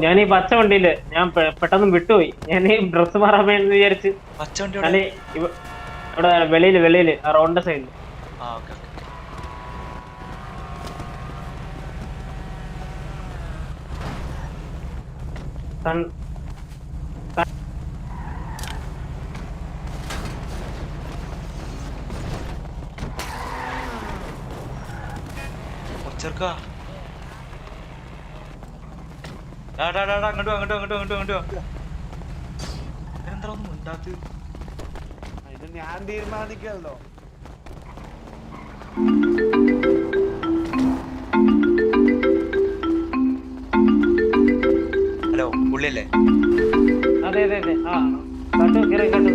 ഞാൻ ഈ പച്ച വണ്ടിയില് ഞാൻ പെട്ടെന്ന് വിട്ടുപോയി. ഞാൻ ഈ ഡ്രസ് മാറാൻ വേണ്ടി വിചാരിച്ച്. പച്ച വണ്ടി ഞാൻ ഇവിടെ വെളിയില് ആ റോഡിന്റെ സൈഡില്. ആ ഓക്കെ ഓക്കെ. ചെറുക്കാ അങ്ങോട്ടോ അങ്ങോട്ടോ അങ്ങോട്ടോ അങ്ങോട്ടോ അങ്ങോട്ടോ എന്താ ഒന്നും ഉണ്ടാത്ത്. ഇത് ഞാൻ തീരുമാനിക്കല്ലോ. ഹലോ പുള്ളിയല്ലേ? അതെ അതെ അതെ. ആ കണ്ടു കേറി കണ്ടു.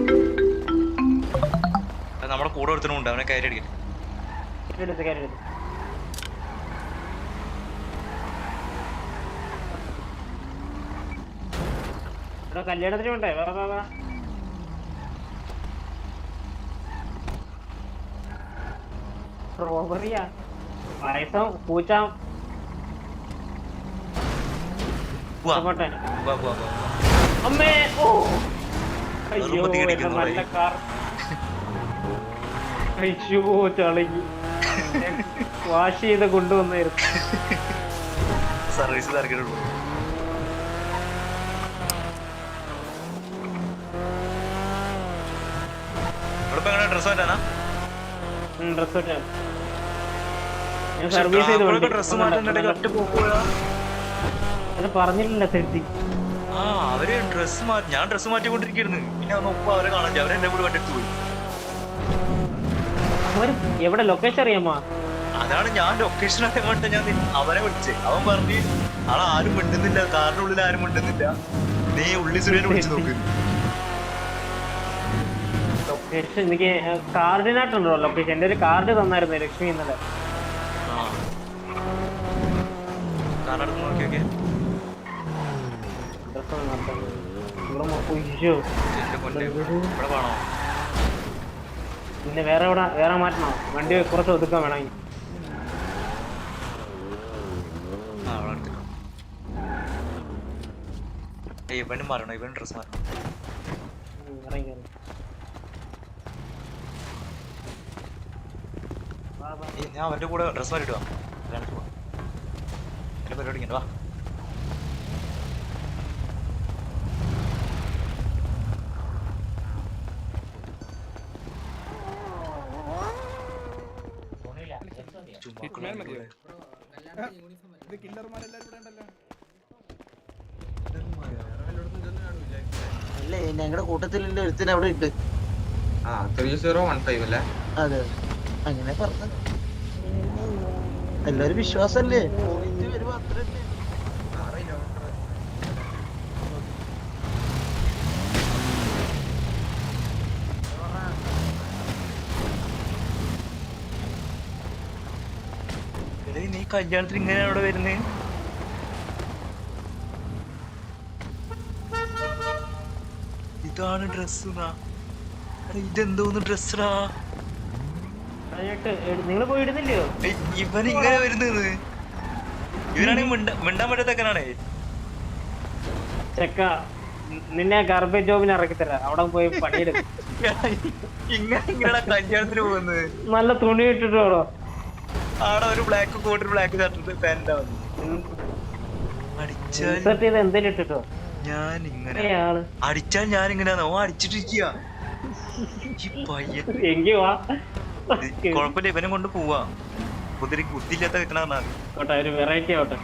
നമ്മുടെ കൂടെ ഒരുത്തനുണ്ട്, അവനെ കയറി അടിക്കട്ടെ. എടുത്ത് ഇവിടെ കല്യാണത്തിന് വേണ്ടേ? വാ വാ വാ. റോബറിയാ പായസം പൂച്ച പോട്ടെ. അമ്മേ ഓ അയ്യോ എന്റെ നല്ല കാർ. അയ്യോ ചളങ്ങി. വാഷ് ചെയ്ത് കൊണ്ടുവന്നായിരുന്നു. സർവീസ് ഇറക്കിയിട്ടുള്ളൂ. ഡ്രസ് മാറ്റാനാ? ഡ്രസ് മാറ്റാൻ ഞാൻ സർവീസ് ചെയ്ത് ഡ്രസ് മാറ്റാൻ ഒറ്റ പോവുക. അത് പറഞ്ഞിട്ടില്ല തെറ്റി. ആ അവര് ഡ്രസ് മാറ്റി, ഞാൻ ഡ്രസ് മാറ്റിക്കൊണ്ടിരിക്കുന്നു. പിന്നെ ഒപ്പം അവരെ കാണാൻ അവരെന്നെ കൂടെ വണ്ടിട്ട് പോയി. അവര് എവിടെ ലൊക്കേഷൻ അറിയാമോ? അതാണ് ഞാൻ ലൊക്കേഷൻ അറിയാൻ ഞാൻ അവനെ വിളിച്ചേ. അവൻ പറഞ്ഞു ആരും മിണ്ടുന്നില്ല, കാറിന്റെ ഉള്ളിൽ ആരും മിണ്ടുന്നില്ല, നീ ഉള്ളി സുരേനെ വിളിച്ചു നോക്ക്. ലൊക്കേഷൻ എനിക്ക് കാർഡിനായിട്ടുണ്ടോ ലൊക്കേഷൻ? എന്റെ ഒരു കാർഡ് തന്നായിരുന്നു ലക്ഷ്മി ഇന്നലെ. പിന്നെ വേറെ മാറ്റണോ? വണ്ടി കുറച്ച് ഒതുക്കാൻ വേണമെങ്കിൽ. ഇവനും മാറണോ? ഇവൻ ഡ്രസ് മാറണം. ഞാൻ അവന്റെ കൂടെ ഡ്രസ് മാറിയിട്ട് വാ. എന്റെ പരിപാടി വാ. അല്ലേ ഞങ്ങളുടെ കൂട്ടത്തിലുള്ള ഒരുത്തിന് അവിടെ ഇട്ട്. 3015 അല്ലേ? അതെ അങ്ങനെ പറഞ്ഞ എല്ലാരും വിശ്വാസല്ലേ? വരുമ്പോ അത്രല്ലേ. നീ കല്യാണത്തിന് ഇങ്ങനെയാണ് അവിടെ വരുന്നത്? ഇതാണ് ഡ്രസ്? ഇതെന്തോന്ന് ഡ്രസ്സാ? നിങ്ങൾ പോയി ഇടുന്നില്ലയോ? ഇവൻ ഇങ്ങനെ വരുന്നത്? ഇവനാണെങ്കിൽ മിണ്ടാൻ പറ്റാത്തക്കനാണേ. ചെക്ക നിന്നെ ഗാർബേജ് ജോബിന് ഇറക്കി തരാം, അവിടെ പോയി പണിയെടുക്കും. ഇങ്ങനെ കല്യാണത്തിന് പോകുന്നത്? നല്ല തുണി ഇട്ടിട്ടോ. ആടെ ഒരു ബ്ലാക്ക് കോട്ട്, ബ്ലാക്ക് ഷർട്ട്, പാന്റാ എന്തേലും ഇട്ടിട്ടോ. ഞാൻ ഇങ്ങനെ അടിച്ചാൽ ഞാൻ ഇങ്ങനെയാണോ അടിച്ചിട്ടിരിക്കുക? എങ്കി വാ, കൊഴപ്പില്ല, ഇവനെ കൊണ്ട് പോവാ. കുതിരി ബുദ്ധിയില്ലാത്ത വെക്കണ ഒരു വെറൈറ്റി ആവട്ടെ.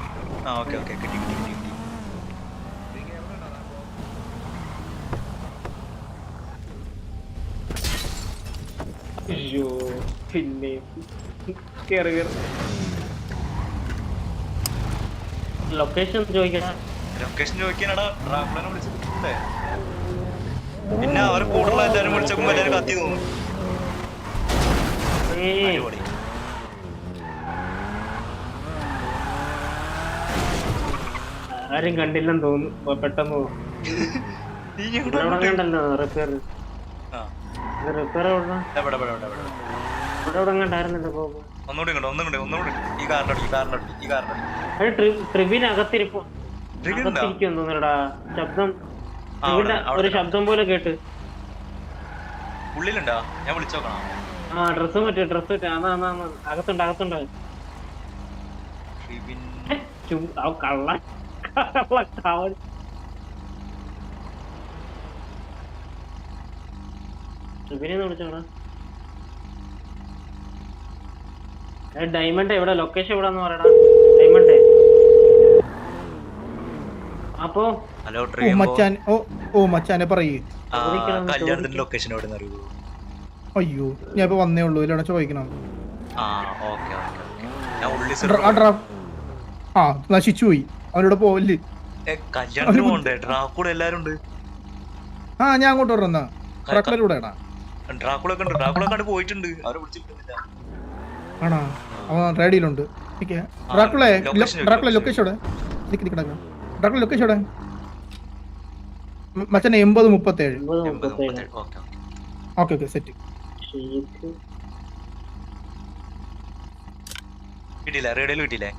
ആ ഓക്കെ ഓക്കെ, കിട്ടി കിട്ടി കിട്ടി കിട്ടി. അയ്യോ പിന്നെ കേറി ലൊക്കേഷൻ ചോദിക്കണ. ലൊക്കേഷൻ ചോദിക്കാനാടാ റാഫ്ലനെ വിളിച്ചിട്ടേ. പിന്നെ അവർ കൂടുതലുള്ള എല്ലാവരും വിളിച്ചേക്കുമ്പോ എല്ലാവരും കത്തി തോന്നും. ആരും കണ്ടില്ലെന്ന് തോന്നുന്നു. പെട്ടെന്ന് കണ്ടല്ലോ റിപ്പയർ കണ്ടായിരുന്നല്ലോ. ഒന്നുകൂടി ഈ കാറിനോട് ട്രിബിനകത്തിരിപ്പോ ട്രിഗർ ഉണ്ടോ? അകത്തിരിക്കും തോന്നടാ, ശബ്ദം ആ, ഇവിടെ അവിടെ ഒരു ശബ്ദം പോലെ കേട്ട്. ഉള്ളിലുണ്ടോ? ഞാൻ വിളിച്ചോക്കണം. ആ ഡ്രസ് മറ്റേ അതാ അകത്തുണ്ട് അകത്തുണ്ട്. ട്രിബിൻ കള്ള കള്ള കാവൽ. ട്രിബിനെ വിളിച്ചോടാ. ഡയമണ്ട് എവിടെ, ലൊക്കേഷൻ എവിടെന്ന് പറയടാ. ഡയമണ്ട് അപ്പൊ ഹലോ ഓ ട്രിബിൻ മച്ചാൻ, ഓ മച്ചാനെ പറയൂ. കല്യാണത്തിന്റെ ലൊക്കേഷൻ എവിടെ നിന്ന് അറിയൂ? അയ്യോ ഞാൻ ഇപ്പൊ വന്നേ ഉള്ളൂ, ഇല്ലടാ ചോദിക്കണം. ആ ഓക്കെ ഓക്കെ ഓക്കെ. ഞാൻ ഉള്ളി ആ നശിച്ചു പോയി, അവനോട് പോവല്ലേ. കല്യാണത്തിന് പോകണ്ടേ? ഡ്രാക്കൂടെ എല്ലാരും ഉണ്ട്. ആ ഞാൻ അങ്ങോട്ട് വരന്നാ ട്രക്കിലൂടെ ഡ്രാക്കുളൊക്കെ ഉണ്ട്. ഡ്രാക്കുളൊക്കെ കണ്ട് പോയിട്ടുണ്ട്. അവരെ വിളിച്ചിട്ടില്ല. ആണോ? അവൻ റേഡിയിലുണ്ട്. ഡ്രാക്കുളെ ലൊക്കേഷൻ എവിടെ? ഡ്രാക്കുള ലൊക്കേഷൻ എവിടെ? മച്ചാനെ 80-37. Okay okay set. കിട്ടിയില്ല, റേഡിയോയിൽ കിട്ടിയില്ലേ?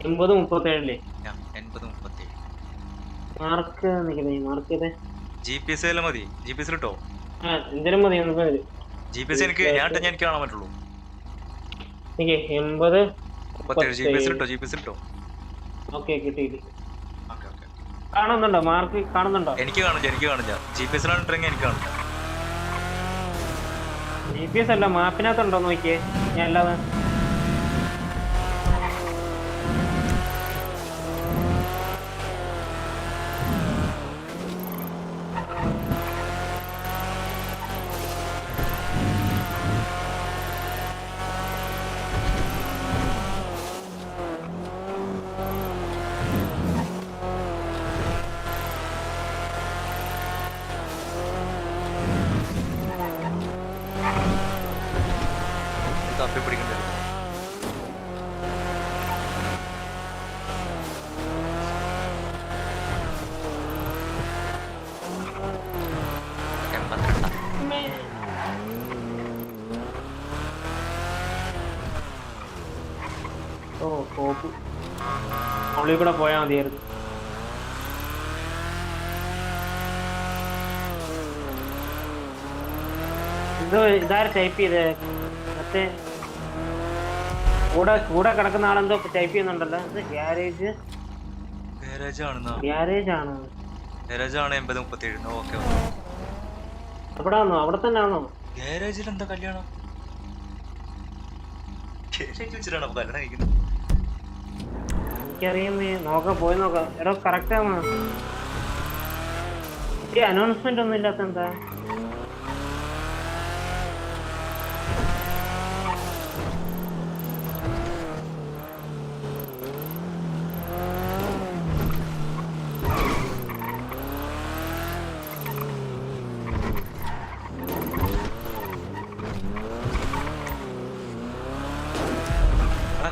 80-37 80-37. മാർക്ക് മാർക്ക് ചെയ്തേ. GPS എല്ലാം മതി. GPS ഇട്ടോ? എന്തേലും മതി. GPS എനിക്ക് എനിക്ക് കാണാൻ പറ്റുള്ളൂ. 80-37 GPS ഇട്ടോ? GPS ഇട്ടോ? ഓക്കെ കിട്ടി. കാണുന്നുണ്ടോ? മാർക്ക് കാണുന്നുണ്ടോ? എനിക്ക് കാണില്ല. GPS ലാണെങ്കിൽ എനിക്ക് കാണില്ല. GPS അല്ല, മാപ്പിനകത്തുണ്ടോ നോക്കിയേ. ഞാൻ അല്ലാതെ തപ്പി പിടിക്കേണ്ടി വരും. ഉള്ളിൽ കൂടെ പോയാ മതിയായിരുന്നു. ഇതാര് ടൈപ്പ് ചെയ്തേ? മറ്റേ കൂടെ കിടക്കുന്ന ആളെന്തോ ടൈപ്പ് ചെയ്യുന്നുണ്ടല്ലോ. ഗ്യാരേജ് ആണ്. 80-37. ഓക്കെ. അവിടെ ആണോ? അവിടെ തന്നെ ആണോ? ഗാരേജിൽ എന്താ കല്യാണം? വെച്ചിട്ടാണോ കല്യാണം കഴിക്കുന്നത്? എനിക്കറിയാമേ. പോയി നോക്കാം. എടോ കറക്റ്റ് ആണോ? ഈ അനൗൺസ്മെന്റ് ഒന്നും ഇല്ലാത്ത എന്താ?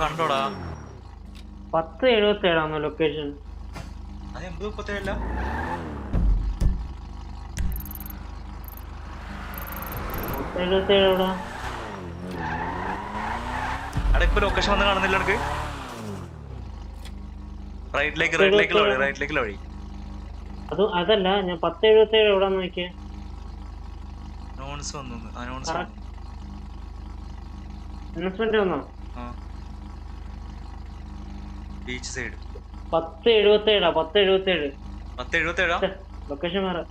കണ്ടോടാ? 10-77 ലൊക്കേഷൻ. അത് 80-37 എവിടെ? അവിടെ ഇപ്പൊ ലൊക്കേഷൻ വന്ന് കാണുന്നില്ല എനിക്ക്. റൈറ്റിലേക്കുള്ള വഴി. അതല്ല, ഞാൻ 10-77 എവിടെ നോക്കിയേ. അനൗൺസ്മെന്റ് വന്നോ? ബീച്ച് സൈഡ് 10-77 ലൊക്കേഷൻ മാറാ.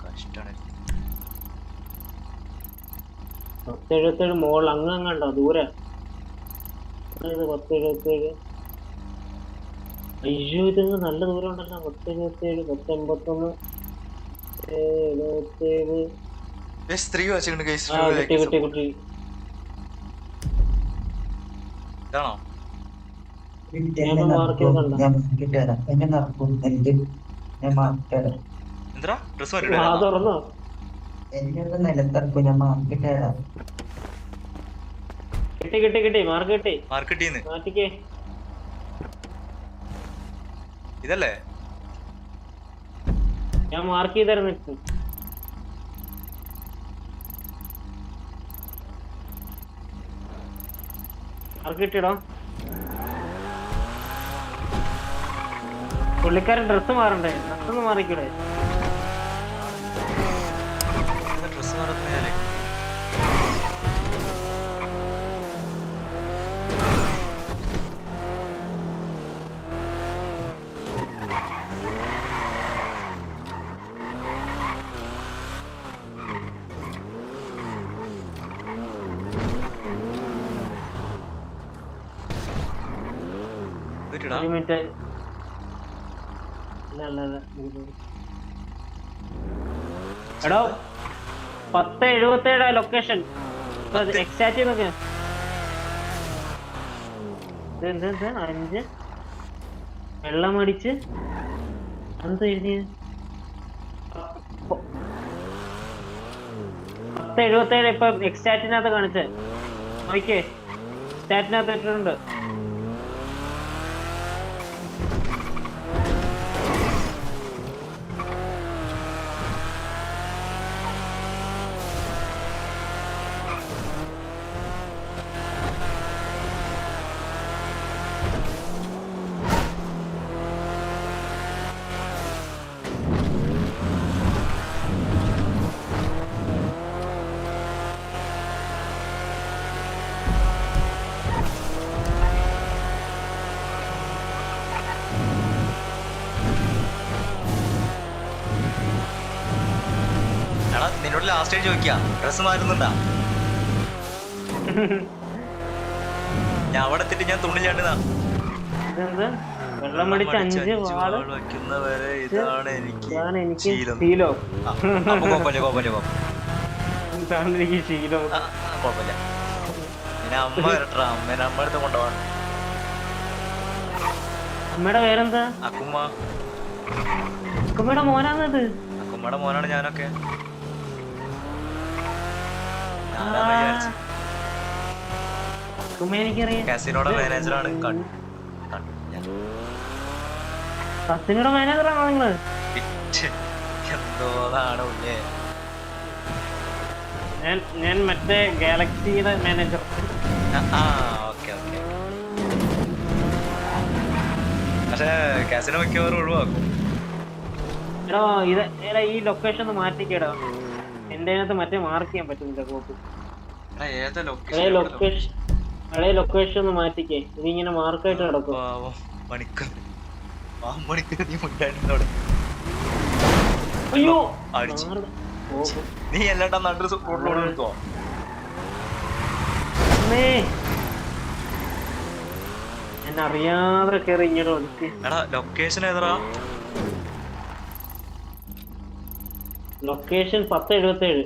കഷ്ടാണ്. 10-77 മോൾ അങ്ങണ്ടോ ദൂരെ? 10-77. അയ്യോ ഇത് നല്ല ദൂരം ഉണ്ടല്ലോ. 10-77 10-81 77. കിട്ടി. ഇതാണോ? എന്താ ഡ്രസ് തുറന്നോ? കിട്ടി മാർക്ക് കിട്ടി. മാറ്റിക്കേ. ഇതല്ലേ ഞാൻ മാർക്ക് ചെയ്തായിരുന്നു. മാർക്ക് കിട്ടിയടോ. പുള്ളിക്കാരൻ ഡ്രസ്സ് മാറണ്ടേ? ഡ്രസ്സൊന്നും മാറിക്കൂടെ? ഡ്രസ് മാറുന്നേ ഒരു മിനിറ്റ്. എടോ 10:77 ലൊക്കേഷൻ. എക്സാക്ട് നോക്ക്. 5 വെള്ളം അടിച്ച് എന്ത് എഴുതിയ 10:77 ഇപ്പൊ എക്സ്റ്റാറ്റിനകത്ത് കാണിച്ചേ. നോക്കിയേ, സ്റ്റാറ്റിനകത്ത് ഇട്ടിട്ടുണ്ട്. നിന്നോട് ലാസ്റ്റ് ആയിട്ട് ചോദിക്കാം, ഡ്രസ് മാറ്റുന്നുണ്ടാ? ഞാൻ അവിടെ എത്തിട്ട് ഞാൻ തുണിഞ്ഞാണ്ട് വെള്ളം അടിച്ച് 5 വാള് വെക്കുന്നവരെ ഇതാണ് എനിക്ക് ശീലം. ശീലോ? കുഴപ്പമില്ല ഇതാണ് എനിക്ക് ശീലോ. കുഴപ്പമില്ല. പിന്നെ അമ്മ വരട്ടാ, അമ്മേനെ അമ്മ അടുത്ത് കൊണ്ടുപോകാൻ. അമ്മയുടെ പേരെന്താ? അക്കുമ്മ. അക്കുമ്മയുടെ മോനാണത്? അക്കുമ്മയുടെ മോനാണ് ഞാനൊക്കെ. എനിക്കറിയാം. കാസിനോടെ മാനേജറാണ്. കസിനോടെ മാനേജറാണോ നിങ്ങള്? എന്തോന്നാണ് ഉള്ളേ. ഞാൻ മറ്റേ ഗാലക്സിയുടെ മാനേജർ. ഓക്കെ. പക്ഷെ കാസിനോ മിക്കവാറും ഒഴിവാക്കും. എടാ ഈ ലൊക്കേഷൻ ഒന്ന് മാറ്റിക്കേടാ. എന്റെ അതിനകത്ത് മറ്റേ മാർക്ക് ചെയ്യാൻ പറ്റുന്നില്ല കോപ്പ്. പഴയ ലൊക്കേഷൻ ഒന്ന് മാറ്റിക്കേ. ഇതിങ്ങനെ മാർക്കായിട്ട് കിടക്കും. അയ്യോ നീ എല്ലാട്ടാ നാട്ടിൽ റോഡിലൂടെ എടുത്തോ? എന്നെ അറിയാതെ കയറി ഇങ്ങോട്ട് വന്നിട്ട്. എടാ ലൊക്കേഷൻ ഏതാ? ലൊക്കേഷൻ 10:77.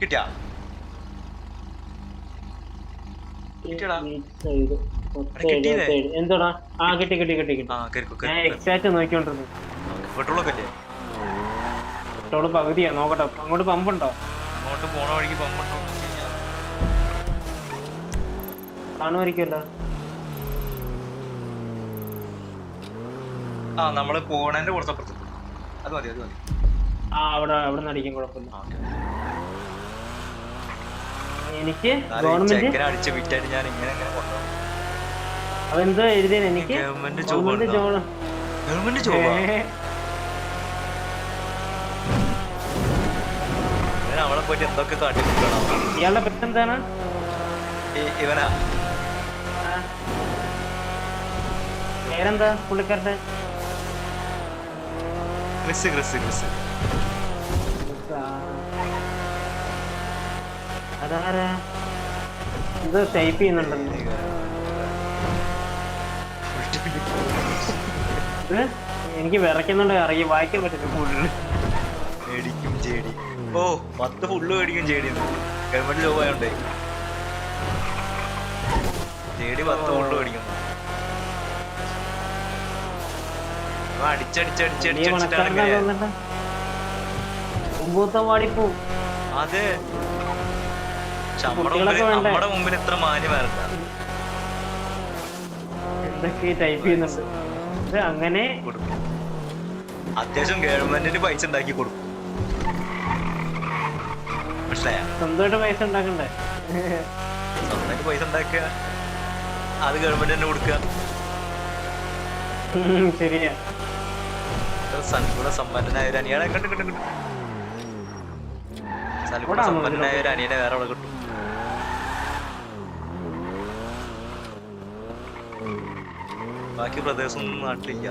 കിട്ടിയാ? എന്താടാ? കിട്ടി. ഞാൻ എക്സാക്ട് നോക്കിക്കൊണ്ടിരുന്നു. പെട്രോളൊക്കെ ഇല്ലേ? പെട്രോള് പകുതിയാ. നോക്കട്ടെ, അങ്ങോട്ട് പമ്പുണ്ടോ? അങ്ങോട്ട് പോണ വഴിക്ക് പമ്പുണ്ടോ? കാണുമായിരിക്കുമല്ലോ. നമ്മള് പോണേന്റെ കുറച്ചപ്പുറത്ത്. അത് മതി. അവിടെ നിന്ന് അടിക്കാൻ കുഴപ്പമില്ല. എനിക്ക് ഗവൺമെന്റ് അടിച്ച് വിറ്റായിട്ട് ഞാൻ ഇങ്ങനെ അതെന്തോ എഴുതിയ എനിക്ക് ഗവൺമെന്റ് ജോബ്. അവിടെ പോയിട്ട് എന്തൊക്കെ കാട്ടിക്കണം. ഇയാളുടെ പേരെന്താണ്? ഇവനാ. പേരെന്താ പുള്ളിക്കാരുടെ? ക്രിസ്. അതാരാ? ഇത് ടൈപ്പ് ചെയ്യുന്നുണ്ടല്ലോ. എനിക്ക് വിറയ്ക്കുന്നുണ്ട്, അറിയാം, വായിക്കാൻ പറ്റില്ല. മേടിക്കും ചേടി. 10 ഫുള്ള് മേടിക്കും ചേടി. ഗവൺമെന്റ് ജോബ് ആയോണ്ടേ ചേടി 10 ഫുള്ള് മേടിക്കും. അതെ, നമ്മുടെ മുമ്പിൽ ഇത്ര മാന്യം വരണ്ട. എന്തൊക്കെ ടൈപ്പ് ചെയ്യുന്നുണ്ട്. ഇത് അങ്ങനെ കൊടുക്കും. അത്യാവശ്യം ഗവൺമെന്റിന് പൈസ ഉണ്ടാക്കി കൊടുക്കും. മനസ്സിലായ? സ്വന്തമായിട്ട് പൈസ ഉണ്ടാക്കണ്ടേ? സ്വന്തമായിട്ട് പൈസ ഉണ്ടാക്കുക, അത് ഗവൺമെന്റ് തന്നെ കൊടുക്കുക. ശരിയാ. സൽഗുണ സമ്പന്നനായ ഒരു അനിയനെ കിട്ടും. സൽഗുണ സമ്പന്നനായ ഒരു അനിയനെ വേറെ അവിടെ കിട്ടും. ബാക്കി ബ്രദേഴ്സ് ഒന്നും നാട്ടിലില്ല.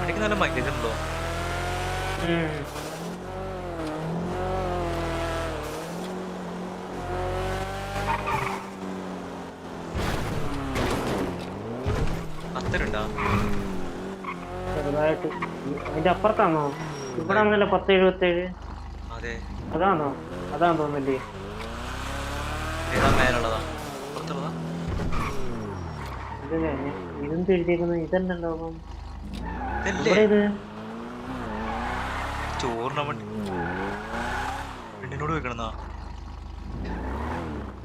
എനിക്ക് നല്ല മൈലേജ് ഉണ്ടോ? അത്തരുണ്ടോ? ചെറുതായിട്ട്. അതിന്റെ അപ്പുറത്താണോ? ഇവിടെ ആണല്ലോ 1077. അതെ, അതാണോ? അതാന്ന് തോന്നില്ലേ? ഏതാ മേലുള്ളതാ? പുറത്തുള്ളതാ? ഇതല്ലേ ഇതെന്ത് എഴുതിയേക്കുന്നത്? ഇതെന്തുണ്ടാവും ഇതല്ലേ ഇവിടെ? ഇത് ചോറിന വണ്ടി. പെണ്ണിനോട് വെക്കണെന്നാ?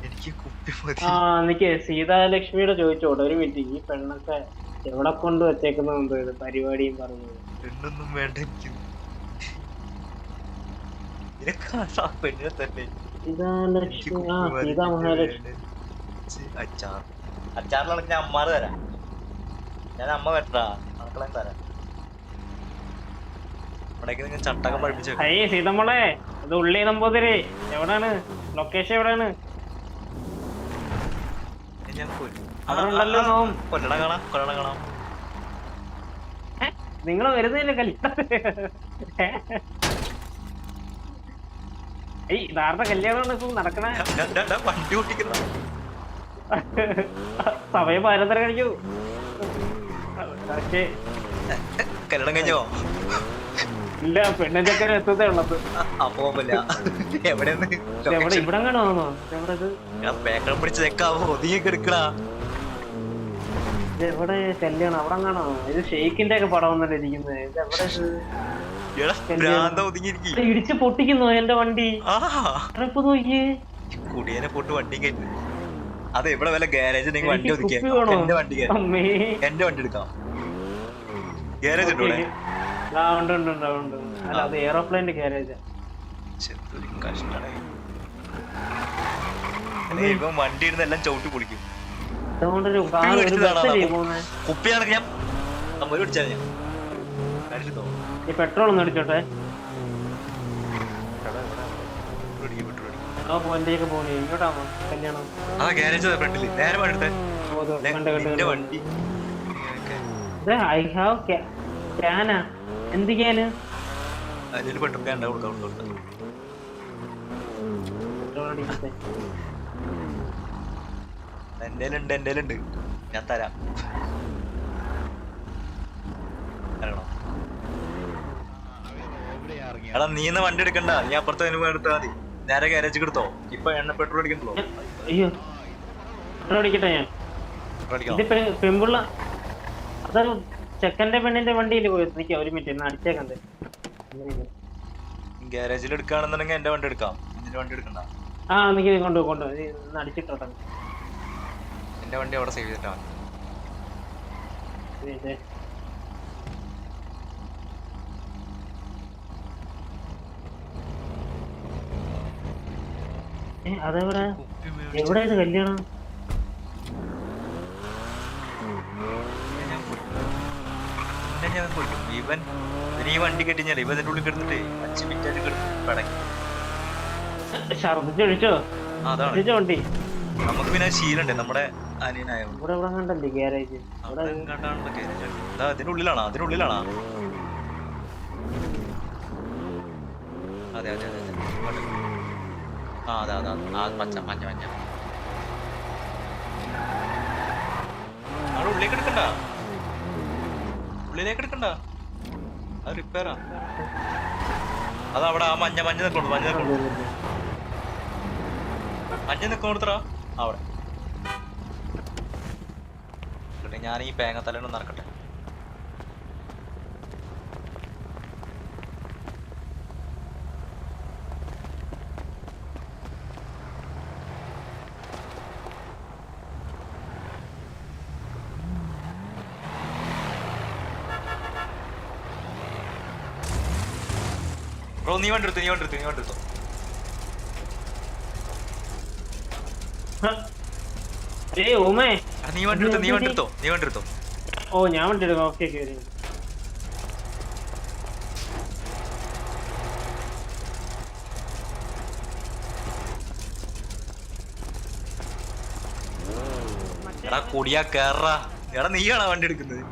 എനിക്ക് കുപ്പി മതി. എനിക്ക് സീതാലക്ഷ്മിയുടെ ചോദിച്ചോട്ടെ ഒരു മിനിറ്റ്. ഈ പെണ്ണൊക്കെ എവിടെ കൊണ്ട് വെച്ചേക്കുന്ന ഇത് പരിപാടിയും പറഞ്ഞത്? പെണ്ണൊന്നും വേണ്ട എനിക്ക്. പെണ്ണിനെ തന്നെ. സീതാലക്ഷ്മി. സീതാ മഹാലക്ഷ്മി. അച്ചാറിലാണെങ്കിൽ ഞാൻ അമ്മാറ് തരാം. ഞാൻ അമ്മ വെട്ടാ മക്കളെ തരാം. ഇവിടേക്ക് നിങ്ങൾ ചട്ടകം പഠിപ്പിച്ചു. സീതമ്മളെ, അത് ഉള്ളി നമ്പൂതിരി. എവിടാണ് ലൊക്കേഷൻ? എവിടാണ്? ഞാൻ കൊല്ലണ കാണാം. നിങ്ങൾ വരുന്നില്ല കല്യാണം? യഥാർത്ഥ കല്യാണമാണ് ഇപ്പൊ നടക്കണേ. വണ്ടി ഓട്ടിക്കുന്ന സമയം 11:30 കഴിക്കൂ. കല്യാണം കഴിഞ്ഞോ? ഇല്ല, പെണ്ണും ചെക്കനും എത്തതേ ഉള്ളത്. അപ്പോ എവിടെന്ന് ഇവിടെ കാണോ? എവിടെ ഞാൻ പേക്കളം പിടിച്ച് ചെക്കാവോ? ഒതുങ്ങിയൊക്കെ എടുക്കടാ. എവിടെ കല്യാണം? അവിടെ കാണോ? ഇത് ഷെയ്ക്കിന്റെ ഒക്കെ പടം ഒന്നല്ലേ ഇരിക്കുന്നത്? ഇത് എവിടെ? ഇടിച്ച് പൊട്ടിക്കുന്നു എന്റെ വണ്ടി. ഇപ്പൊ നോക്കിയേ, കുടിയനെ പോട്ട് വണ്ടി കയറ്റി. അതെ, ഇവിടെ വല്ല ഗാരേജ് വണ്ടി ഒതുക്കിയ എന്റെ വണ്ടി എടുക്കാം. ഗാരേജ് ഉണ്ടോ ഇവിടെ? ഉണ്ട്. അല്ല, അത് എയറോപ്ലെയിന്റെ ഗാരേജാ. ഇപ്പൊ വണ്ടി ഇരുന്ന് എല്ലാം ചവിട്ടി പൊളിക്കും. കുപ്പിയാണെങ്കിൽ ഞാൻ ഒരു പിടിച്ചാൽ ഞാൻ ഈ പെട്രോൾ ഒന്ന് അടിച്ചോട്ടെ. വണ്ടിയൊക്കെ പോണേ. ഇങ്ങോട്ടാണോ കല്യാണം? ആ ഗാരേജ് ഫ്രണ്ടില് നേരെ വണ്ടി. ഐ ഹാവ് ക്യാനാ. എന്ത് ക്യാന്? അതിൽ പെട്രോൾ ക്യാൻ ഉണ്ടാവും. എന്റെ ഉണ്ട്, ഞാൻ തരാം. എടാ, നീ വണ്ടി എടുക്കണ്ട, നീ അപ്പുറത്തെ എടുത്താൽ മതി. നേരെ ഗാരേജ് എടുത്തോ. ഇപ്പൊ എണ്ണ പെട്രോൾ അടിക്കണ്ടല്ലോ. അയ്യോ, പെട്രോൾ അടിക്കട്ടെ ഞാൻ. ഇത് പെൺപിള്ള അതൊരു ചെക്കന്റെ പെണ്ണിന്റെ വണ്ടിയിൽ പോയി നിൽക്കാം. ഒരു മിനിറ്റ്, എന്നാ അടിച്ചേക്കണ്ടേ. ഗാരേജിൽ എടുക്കുകയാണെന്നുണ്ടെങ്കിൽ എന്റെ വണ്ടി എടുക്കാം. നിന്റെ വണ്ടി എടുക്കണ്ട. എനിക്ക് കൊണ്ടു അടിച്ചിട്ടോട്ടെ. എന്റെ വണ്ടി അവിടെ സേവ് ചെയ്തിട്ടാ മതി. അതെവിടെ? എവിടെ ഇത് കല്യാണം? ഇവൻ ഈ വണ്ടി കെട്ടിഞ്ഞാൽ ഇവ ഇതിന്റെ ഉള്ളിൽ കിടന്നിട്ട് 5 മിനിറ്റ് പടങ്ങി ഛർദിച്ചൊഴിച്ചോ? അതാണ് വണ്ടി. നമുക്ക് പിന്നെ ശീലണ്ടേ നമ്മുടെ അനിയനായ. ഇവിടെ കണ്ടല്ലേ ഗാരേജ്? അതിന്റെ ഉള്ളിലാണോ? അതിനുള്ളിലാണോ? അതെ. അതെ മഞ്ഞ അവിടെ ഉള്ളിലേക്ക് എടുക്കണ്ട. അത് റിപ്പയറാ. അതവിടെ ആ മഞ്ഞ നിൽക്കോടുത്തറാ അവിടെ. ഞാൻ ഈ പേങ്ങ തലേന്ന് നടക്കട്ടെ. ബ്രോ നീ വണ്ടി എടുത്തോ ഏയ് ഓമേ നീ വണ്ടി എടുത്തോ ഓ ഞാൻ വണ്ടി എടുക്കാം. Okay okay. എടാ കുടിയാ കേറാ. എടാ നീയാണോ വണ്ടി എടുക്കുന്നത്?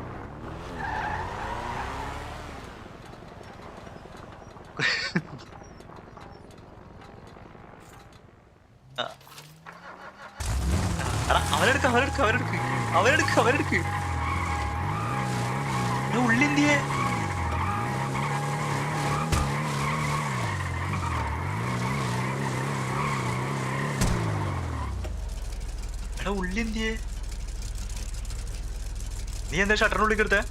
അവരെടുക്ക് ഉള്ളിന്തിയെ ഉള്ളിന്തിയെ നീ എന്താ ഷട്ടറിനുള്ളിൽ എടുത്തേ?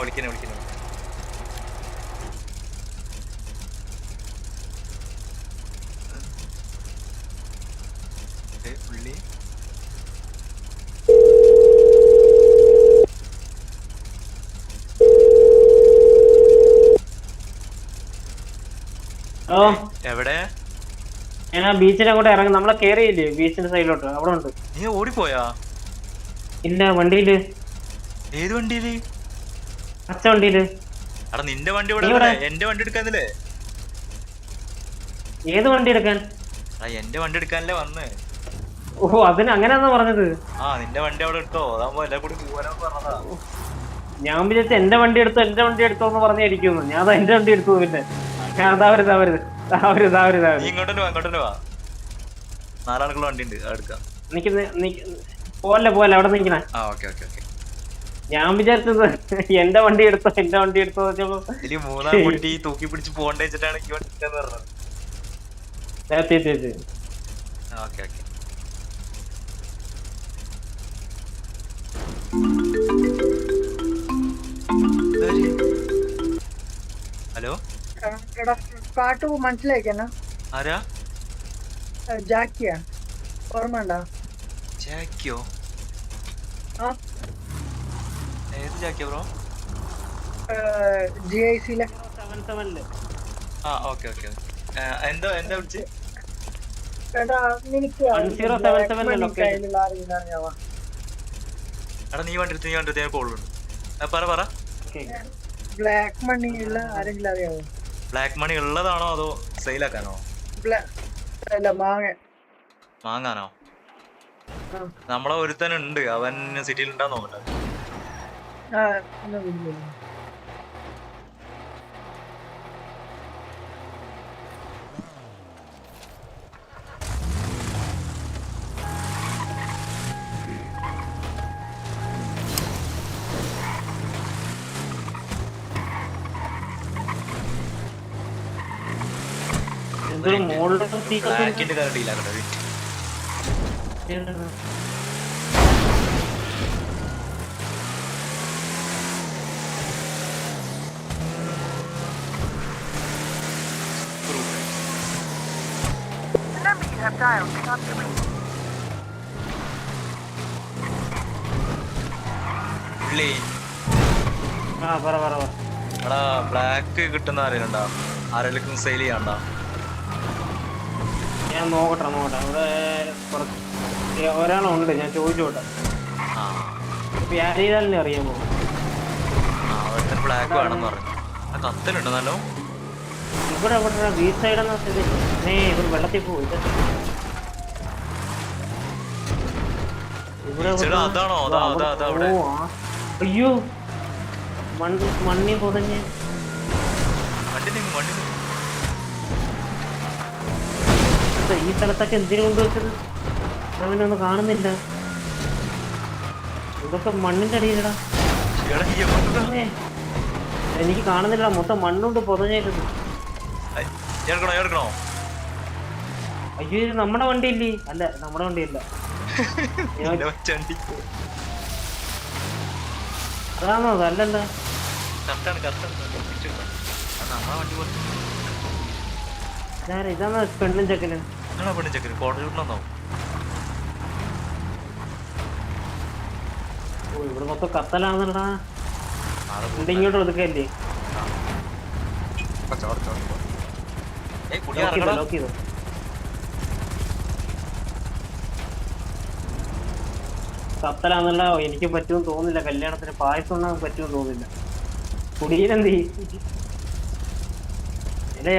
വിളിക്കണേ പുള്ളി എവിടെ? ഞാൻ ആ ബീച്ചിനെ അങ്ങോട്ട് ഇറങ്ങി. നമ്മളെ കേറിയില്ലേ ബീച്ചിന്റെ സൈഡിലോട്ട്? അവിടെ ഉണ്ട്. നീ ഓടിപ്പോയാ? ഇല്ല, വണ്ടിയില്. ഏത് വണ്ടിയില്? പച്ച വണ്ടിയില്. എടാ നിന്റെ വണ്ടി ഇവിടെ, എന്റെ വണ്ടി എടുക്കാന്നില്ലേ? ഏത് വണ്ടി എടുക്കാൻ? എന്റെ വണ്ടി എടുക്കാനല്ലേ വന്നേ. ഓ അതിന് അങ്ങനെയാണോ പറഞ്ഞത്? നിന്റെ വണ്ടി അവിടെ എടുത്തോ, അതാകുമ്പോ എല്ലാം കൂടി പോവാനോ പറഞ്ഞതാ. ഞാൻ വിചാരിച്ച എന്റെ വണ്ടി എടുത്തോ എന്ന് പറഞ്ഞിരിക്കുന്നു. ഞാൻ എന്റെ വണ്ടി എടുത്തു. പിന്നെ നീ ഇങ്ങോട്ടന്നെ വാ. 4 ആളുകളുടെ വണ്ടി ഉണ്ട്, എടുക്കാം. പോലെ അവിടെ നിക്കണേ. ഞാൻ വിചാരിച്ചത് എന്റെ വണ്ടി എടുത്തോ വെച്ചപ്പോ 3 കുട്ടി തൂക്കി പിടിച്ച് പോകണ്ട വെച്ചിട്ടാണ് ഈ വണ്ടി പറഞ്ഞത്. ഹലോ പാട്ട് മനസ്സിലാക്കിയെന്നാ? ആരാ? ജാക്കിയാ, ഓർമ്മ? ജാക്കിയോ? ഏത് ജാക്കിയോ ബ്രോ? GIC-ലെ. ഓക്കെ എന്താ വിളിച്ച്? എടാ നിനക്ക് നീ വണ്ടി എടുത്ത് ഞാൻ കോളുണ്ട്. പറ. ബ്ലാക്ക് മണി ഉള്ള ആരെങ്കിലും അറിയാവോ? ബ്ലാക്ക് മണി ഉള്ളതാണോ അതോ സെയിലാക്കാനോ? അല്ല, മാങ്ങാനോ? നമ്മളെ ഒരുത്തനുണ്ട്, അവൻ സിറ്റിയിൽ ഉണ്ടാ നോക്കട്ടെ. ബ്ലാക്കിന്റെ കറണ്ടിയില്ല. എടാ ബ്ലാക്ക് കിട്ടുന്ന ആരെങ്കിലും ആരെങ്കിലും സെയിൽ ചെയ്യാണ്ട? ഞാൻ നോക്കട്ടെ. ഇവിടെ ഒരാളുണ്ട്, ഞാൻ ചോദിച്ചോട്ടെ. പ്യാരിനെ അറിയാമോ? ബ്ലാക്ക് വേണമെന്ന് പറഞ്ഞു. കത്തലുണ്ടെന്നല്ലോ ഇവിടെ ബീച്ച് സൈഡ് ഇവിടെ വെള്ളത്തിൽ പോകും. അതാണോ? അയ്യോ മണ്ണി പൊതഞ്ഞ് ഈ സ്ഥലത്തൊക്കെ എന്തിനു കൊണ്ടുവച്ചത് അവനൊന്നും കാണുന്നില്ല. ഇതൊക്കെ മണ്ണിന്റെ അടിയിലടാ. എനിക്ക് കാണുന്നില്ല, മൊത്തം മണ്ണുകൊണ്ട് പൊതഞ്ഞേക്കുന്നു. അയ്യോ ഇത് നമ്മുടെ വണ്ടിയില്ലേ? അല്ല നമ്മുടെ വണ്ടിയല്ല. അതാണോ? അതല്ലല്ലോ. ഇതാണോ പെണ്ണും ചെക്കനും? ഓ ഇവിടെ മൊത്തം കത്തലാന്നല്ലടാ. ഇവിടെ ഇങ്ങോട്ട് ഒതുക്കല്ലേ? ലോക്ക് ചെയ്തോ. കത്തലാന്നല്ല. എനിക്ക് പറ്റുമെന്ന് തോന്നുന്നില്ല. കല്യാണത്തിന് പായസം ഉണ്ടാകാൻ പറ്റുമെന്ന് തോന്നുന്നില്ല. കുടിയിലെന്ത്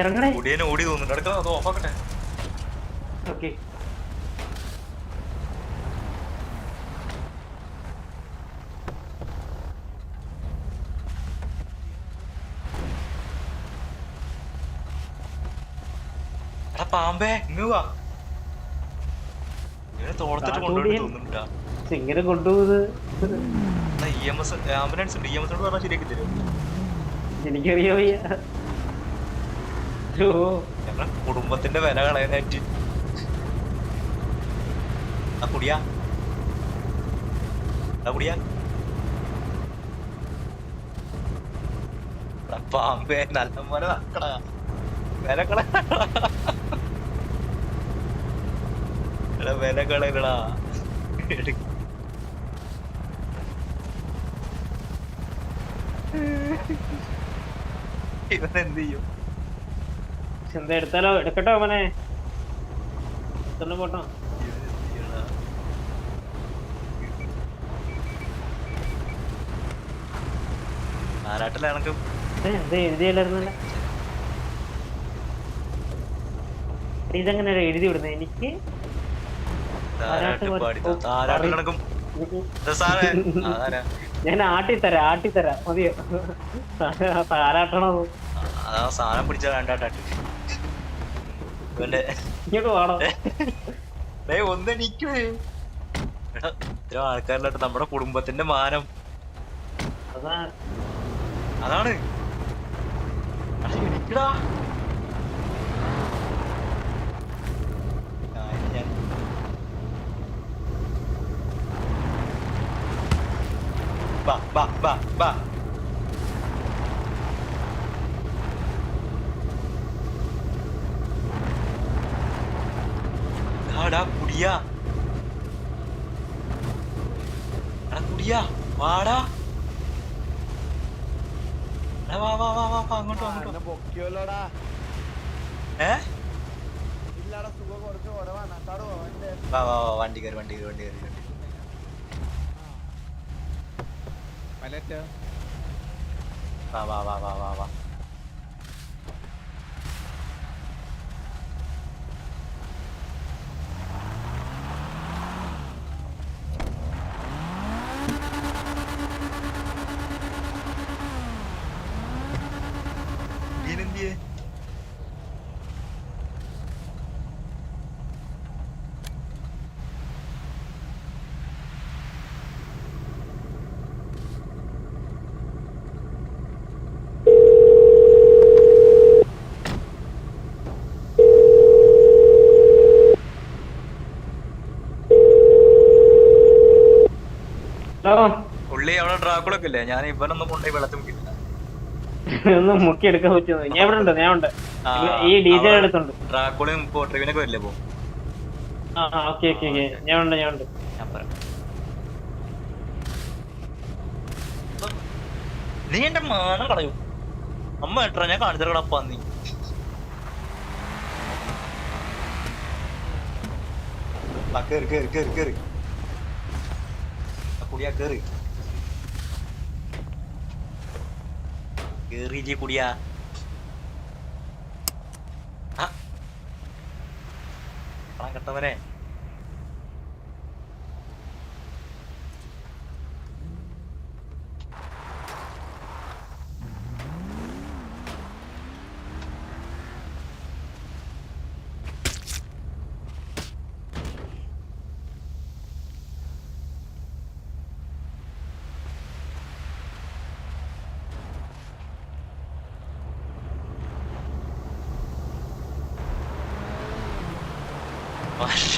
ഇറങ്ങണേ? ഓടി തോന്നുന്നു. ഓക്കെ പാമ്പേ ഇങ്ങ് വാ. തോളത്തിട്ട് കൊണ്ടുപോയി ഇങ്ങനെ കൊണ്ടുപോകുന്നത് ആംബുലൻസ് ഉണ്ട്. EMS പറഞ്ഞാൽ ശരിയാക്കി തരും. എനിക്കറിയോ ഞങ്ങളെ കുടുംബത്തിന്റെ വില കളയാനായിട്ട്. കുടിയാ കുടിയാ പാമ്പേ നല്ല പോലെ നടക്കടാ. വില വില കളയലടാ. ഇവൻ എന്ത് ചെയ്യും? എന്താ എടുത്താലോ? എടുക്കട്ടോ അവനെ. പോട്ടോ. ആരാട്ടിലാണെങ്കിലും എന്താ എഴുതിയല്ലായിരുന്നല്ല? ഇതെങ്ങനെ എഴുതി വിടുന്നത്? എനിക്ക് ഞാൻ ആട്ടിത്തരാം മതിയോ? താരാട്ടണോ? അതാ സാധനം പിടിച്ച വേണ്ടാട്ടാട്ട്. ഇങ്ങോട്ട് വേണോ? ഒന്നെനിക്ക് ഇത്ര ആൾക്കാരിലായിട്ട് നമ്മുടെ കുടുംബത്തിന്റെ മാനം അതാണ്. എനിക്കടാ കുടിയാ വാടാ. അങ്ങോട്ട് പൊക്കിയോലോടാ. ഇല്ലടാ സുഖം കുറച്ച് കുറവാണ്. വണ്ടി കയറി വാ. എന്തിയെ ഉള്ളി അവിടെ ഡ്രാക്കുളൊക്കെ ഇല്ലേ? ഞാൻ ഇവനൊന്നും കൊണ്ടുപോയി വെള്ളത്തിൽ മുക്കില്ല. ഒന്നും മുക്കി എടുക്കാൻ പറ്റുമോ? ഞാൻ ഇവിടെ ഉണ്ട്. ഞാൻ ഉണ്ട്. ഈ ഡീസൽ എടുത്തുണ്ട്. ഡ്രാക്കുളയും പോട്രിവിനൊക്കെ വരില്ലേ പോ? ഓക്കെ ഞാൻ ഉണ്ട്. ഞാൻ പറയാം. നീ എന്റെ മാനം കളയും. അമ്മ ഏട്ടാ ഞാൻ കാണിച്ചടാ പന്നി. കേറി കുടിയാ കേറിയില്ലേ കുടിയാ? കെട്ടവനെ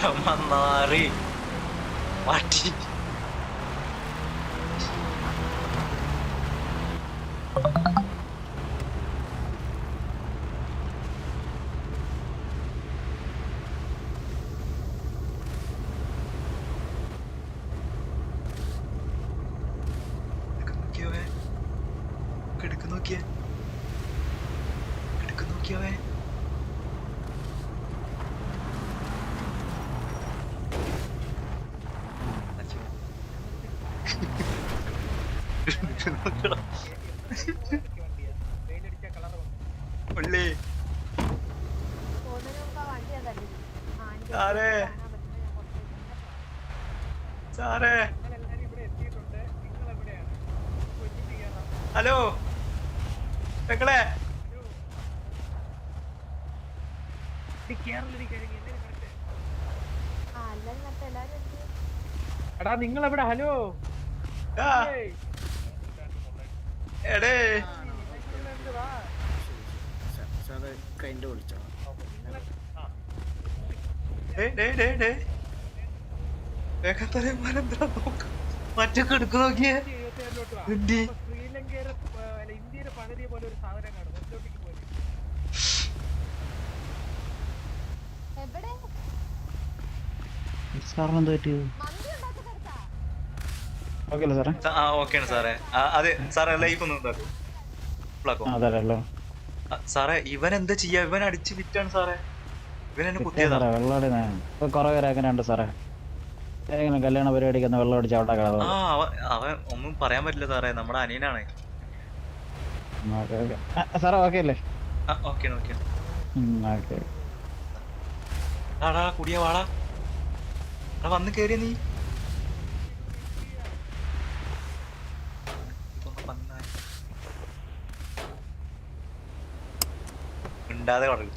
ചമന്നാറി മാറ്റി. നോക്കിയവേ പുള്ളി സാറേ സാറേ ഹലോ പെങ്ങളെ എടാ നിങ്ങൾ എവിടെ? ഹലോ എടേ മറ്റൊക്കെ എടുക്കു നോക്കിയേ. ശ്രീലങ്കയുടെ ഇന്ത്യയുടെ പകുതിയെ പോലെ ഒരു സാധനം കാണും. മുന്നോട്ടേക്ക് പോലെ സാറിനെന്താ പറ്റിയത്? ഓക്കെയല്ലേ സാറേ? ഓക്കെയാണ് സാറേ. അതെ സാറേ ലൈഫ് ഒന്ന് അതല്ലോ സാറേ. ഇവൻ എന്താ ചെയ്യാ? ഇവൻ അടിച്ച് വിറ്റാണ് സാറേ. ഇവൻ എന്നെ കുത്തിയതാ. വെള്ളം ഇപ്പൊ കൊറേ പേര് അങ്ങനെ ഉണ്ട് സാറേ. ഏതെങ്കിലും കല്യാണ പരിപാടിക്ക് വെള്ളം അടിച്ച് അവിടെ കിടന്നു. അവൻ ഒന്നും പറയാൻ പറ്റില്ല സാറേ. നമ്മുടെ അനിയനാണ്. സാറേ ഓക്കെ അല്ലേ? Okay okay. ഓക്കെ കുടിയ വാടാ വന്ന് കേറിയ നീ. ഉണ്ടാതെ കളയും.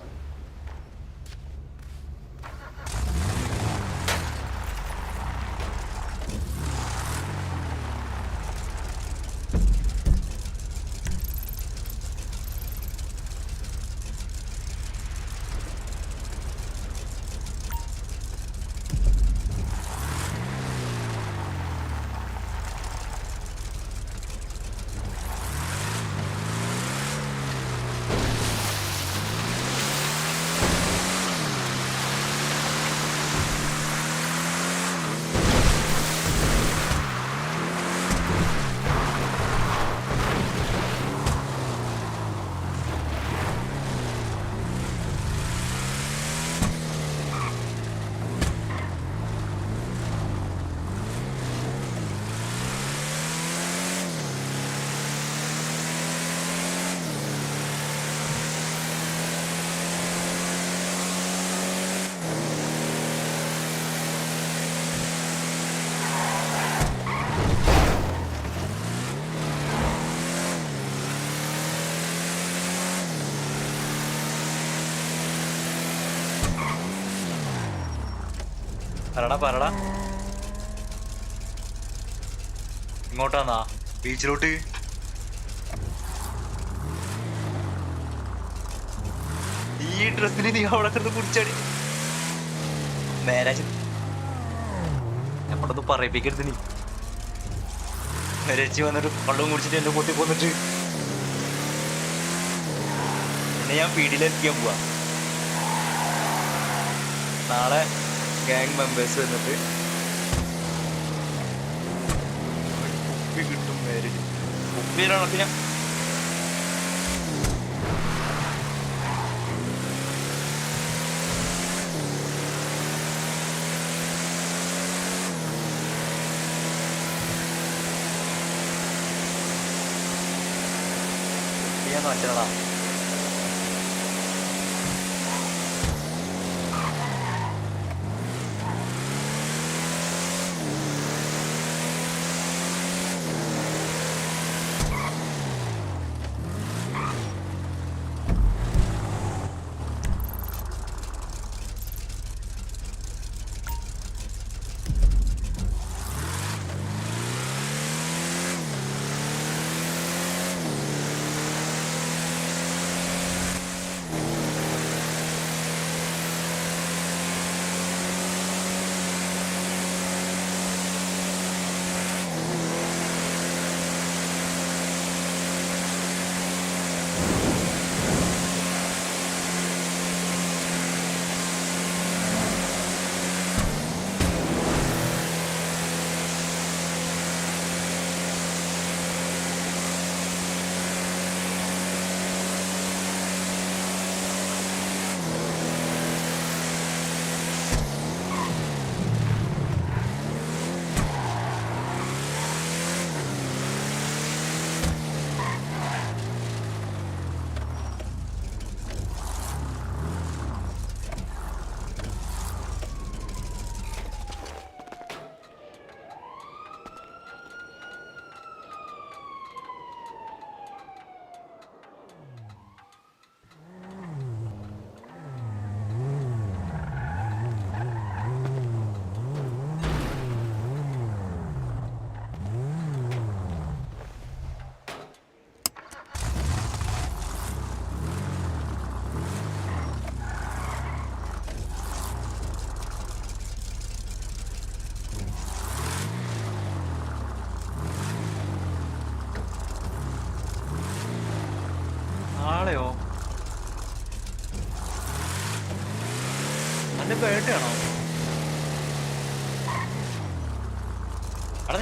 പറടാ ഇങ്ങോട്ടാന്നാ? ബീച്ചിലോട്ട്. ഈ ഡ്രസ്സിന് നീ അവിടെ കിടന്ന് കുടിച്ചാടി മാരേജ് എപ്പോഴൊന്നും പറയിപ്പിക്കരുത് നീ. മാരേജ് വന്നിട്ട് കള്ളും കുടിച്ചിട്ട് എന്റെ പൊട്ടി പോന്നിട്ട് എന്നെ ഞാൻ പീടിയിലെത്തിക്കാൻ പോവാ. നാളെ ഗാങ് മെമ്പേഴ്സ് വന്നിട്ട് കുപ്പി കിട്ടും. മാരേജ് കുപ്പിയിലാണ് ഞാൻ മാറ്റണതാ.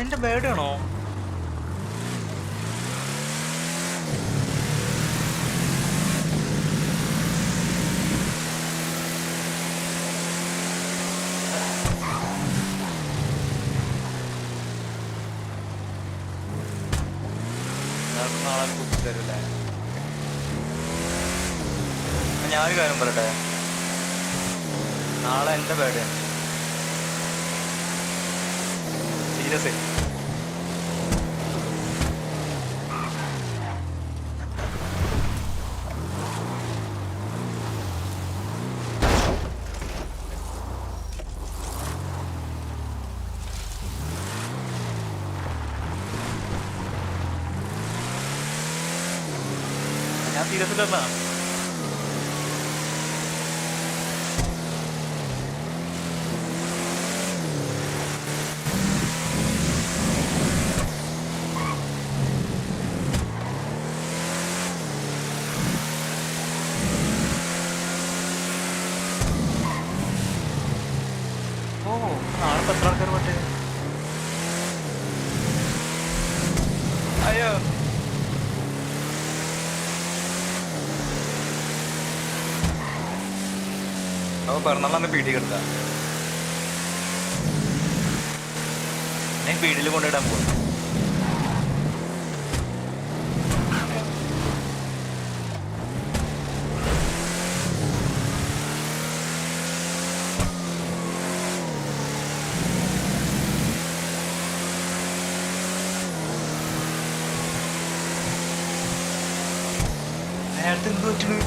അതെന്റെ ബേർഡ് ആണോ? നാളെ തരൂല്ലേ? ഞാനൊരു കാര്യം പറയട്ടെ, നാളെ എന്റെ ബേർഡേ സീരിയസ്. ഞാൻ സീരിയസ് ഇല്ലെന്നാ. ഓ, നാളെ എത്ര ആൾക്കാർ പോട്ടെ? അയ്യോ, അവ പിറന്നാളന്ന് പീടി കിടത്ത ഞാൻ പീടിയിൽ കൊണ്ടിടാൻ പോകും. നേരത്തെ എന്ത് പറ്റുന്നു?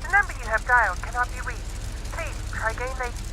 The number you have dialed cannot be reached. Please try again later.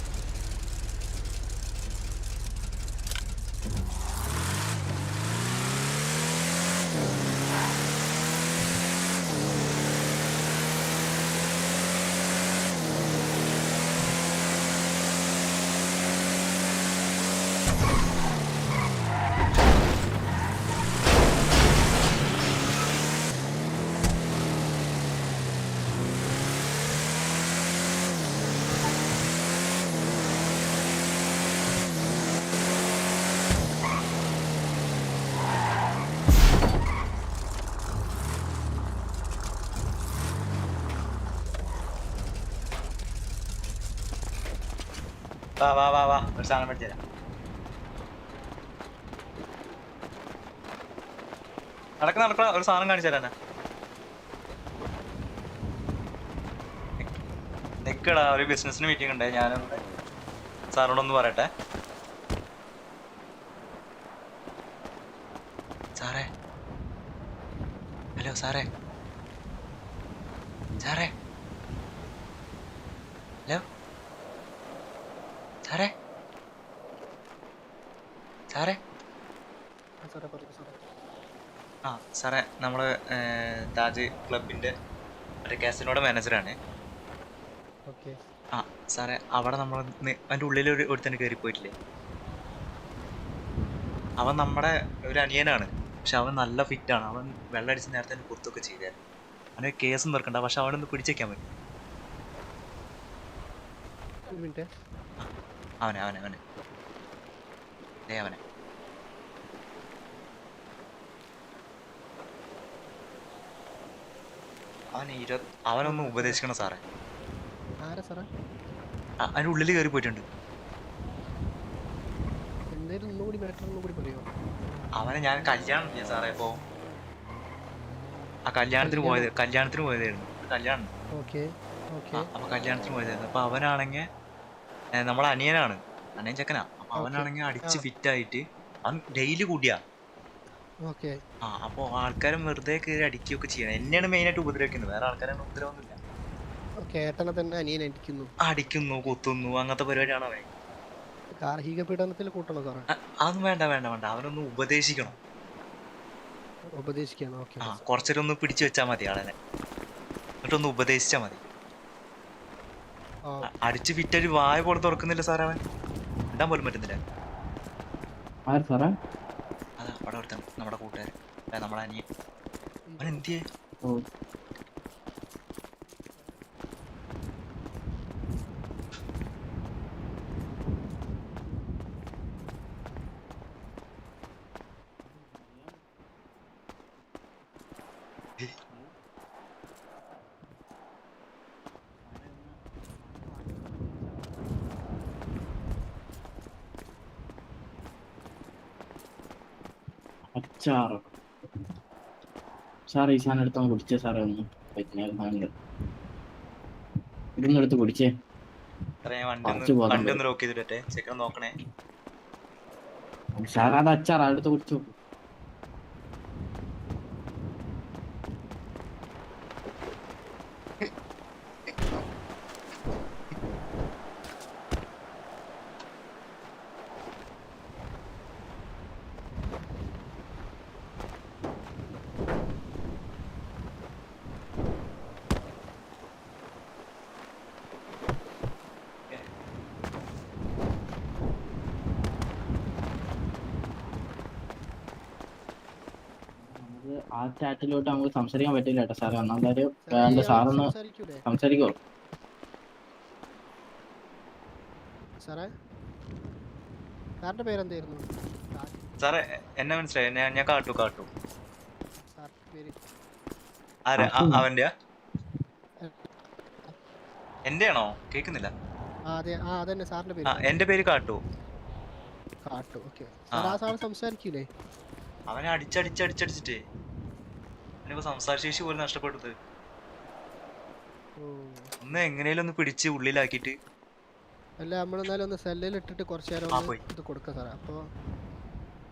വാ വാ വാ വാ, ഒരു സാധനം മേടിച്ചു തരാം. നടക്ക ഒരു സാധനം കാണിച്ചു തരാനാ. നിക്കടാ, ഒരു ബിസിനസിന് മീറ്റിംഗ് ഉണ്ട്, ഞാനൊന്ന് സാറിനോടൊന്ന് പറയട്ടെ. സാറേ, ഹലോ സാറേ, സാറേ, ഹലോ സാറേ, സാറേ. ആ സാറേ, നമ്മൾ താജ് ക്ലബിൻ്റെ ഒരു കാസിനോടെ മാനേജറാണ്. ആ സാറേ, അവിടെ നമ്മൾ അതിൻ്റെ ഉള്ളിൽ ഒരുത്തന്നെ കയറിപ്പോയിട്ടില്ലേ? അവൻ നമ്മുടെ ഒരു അനിയനാണ്, പക്ഷെ അവൻ നല്ല ഫിറ്റാണ്. അവൻ വെള്ളമടിച്ച് നേരത്തെ തന്നെ പുറത്തൊക്കെ ചെയ്തായിരുന്നു. അവന് കേസും തീർക്കണ്ട, പക്ഷെ അവനൊന്ന് പിടിച്ചേക്കാൻ പറ്റും. അവനെ അവനെ അവനെ അവനെ അവനൊന്ന് ഉപദേശിക്കണം സാറേ. അതിൻ്റെ ഉള്ളിൽ കയറി പോയിട്ടുണ്ട്. അവനെ ഞാൻ കല്യാണം ചെയ്യാം സാറേ. ഇപ്പോ ആ കല്യാണത്തിന് പോയതായിരുന്നു കല്യാണം. Okay okay. അപ്പൊ കല്യാണത്തിന് പോയതായിരുന്നു. അപ്പൊ അവനാണെങ്കിൽ നമ്മളെ അനിയനാണ്, അനിയൻ ചെക്കനാ. അപ്പൊ അവനാണെങ്കിൽ അടിച്ച് ഫിറ്റായിട്ട് അവൻ ഡെയിലി കൂടിയാ. ഓക്കെ. അപ്പൊ ആൾക്കാരും വെറുതെ കയറി അടിക്കുകയൊക്കെ ചെയ്യണം. എന്നെയാണ് മെയിനായിട്ട് ഉപദ്രവിക്കുന്നത്, വേറെ ആൾക്കാരാണ് ഉപദ്രവമൊന്നുമില്ല. ഏട്ടനെ തന്നെ അനിയൻ അടിക്കുന്നു കുത്തുന്നു അങ്ങനത്തെ പരിപാടിയാണ് അവൻ. ഗാർഹിക പീഡനത്തിൽ കൂട്ടണോ സാറേ? അതൊന്നും വേണ്ട വേണ്ട വേണ്ട, അവനൊന്ന് ഉപദേശിക്കണം. ഉപദേശിക്കണം. ഓക്കെ. കുറച്ചേരം ഒന്ന് പിടിച്ചു വെച്ചാൽ മതി ആളെ, എന്നിട്ടൊന്ന് ഉപദേശിച്ചാൽ മതി. അടിച്ച് ഫിറ്റായിട്ട് വായ പോലെ തുറക്കുന്നില്ല സാറേ, അവൻ ഇടാൻ പോലും പറ്റുന്നില്ല. അതാ അവിടെ ഒരുത്തൻ നമ്മുടെ കൂട്ടുകാരൻ, നമ്മുടെ അനിയൻ. അവൻ എന്തിയേ? അച്ചാറ് സാറേ, ഈ സാധനം എടുത്ത് കുടിച്ചേ സാറേ, ഒന്ന് ഇതൊന്നും എടുത്ത് കുടിച്ചേ. സാർ അത് അച്ചാറാ, എടുത്ത് കുടിച്ചു. ആ ചാറ്റിലോട്ട് നമുക്ക് സംസാരിക്കാൻ പറ്റില്ല കേട്ടോ സാറേ. ഒന്നാമത് സാറൊന്ന് സംസാരിക്കോ? സാറേ സാറിന്റെ പേരെന്തായിരുന്നു? സാറേ എന്നെ മനസ്സിലായി, ഞാൻ കാട്ടു. സാറിന്റെ പേര് അവന്റെ എന്റെ ആണോ? കേക്കുന്നില്ല. അതന്നെ സാറിന്റെ പേര്. എന്റെ പേര് കാട്ടു. ഓക്കെ. സാർ സംസാരിക്കൂലേ? അവനെ അടിച്ചടിച്ചിട്ട് അവനിപ്പോ സംസാരശേഷി പോലും നഷ്ടപ്പെട്ടത്. ഒന്ന് എങ്ങനെയും ഒന്ന് പിടിച്ച് ഉള്ളിലാക്കിട്ട് അല്ല, നമ്മളെന്നാലും ഒന്ന് സെല്ലിൽ ഇട്ടിട്ട് കുറച്ചു നേരം ഇത് കൊടുക്കാം സാറേ, അപ്പൊ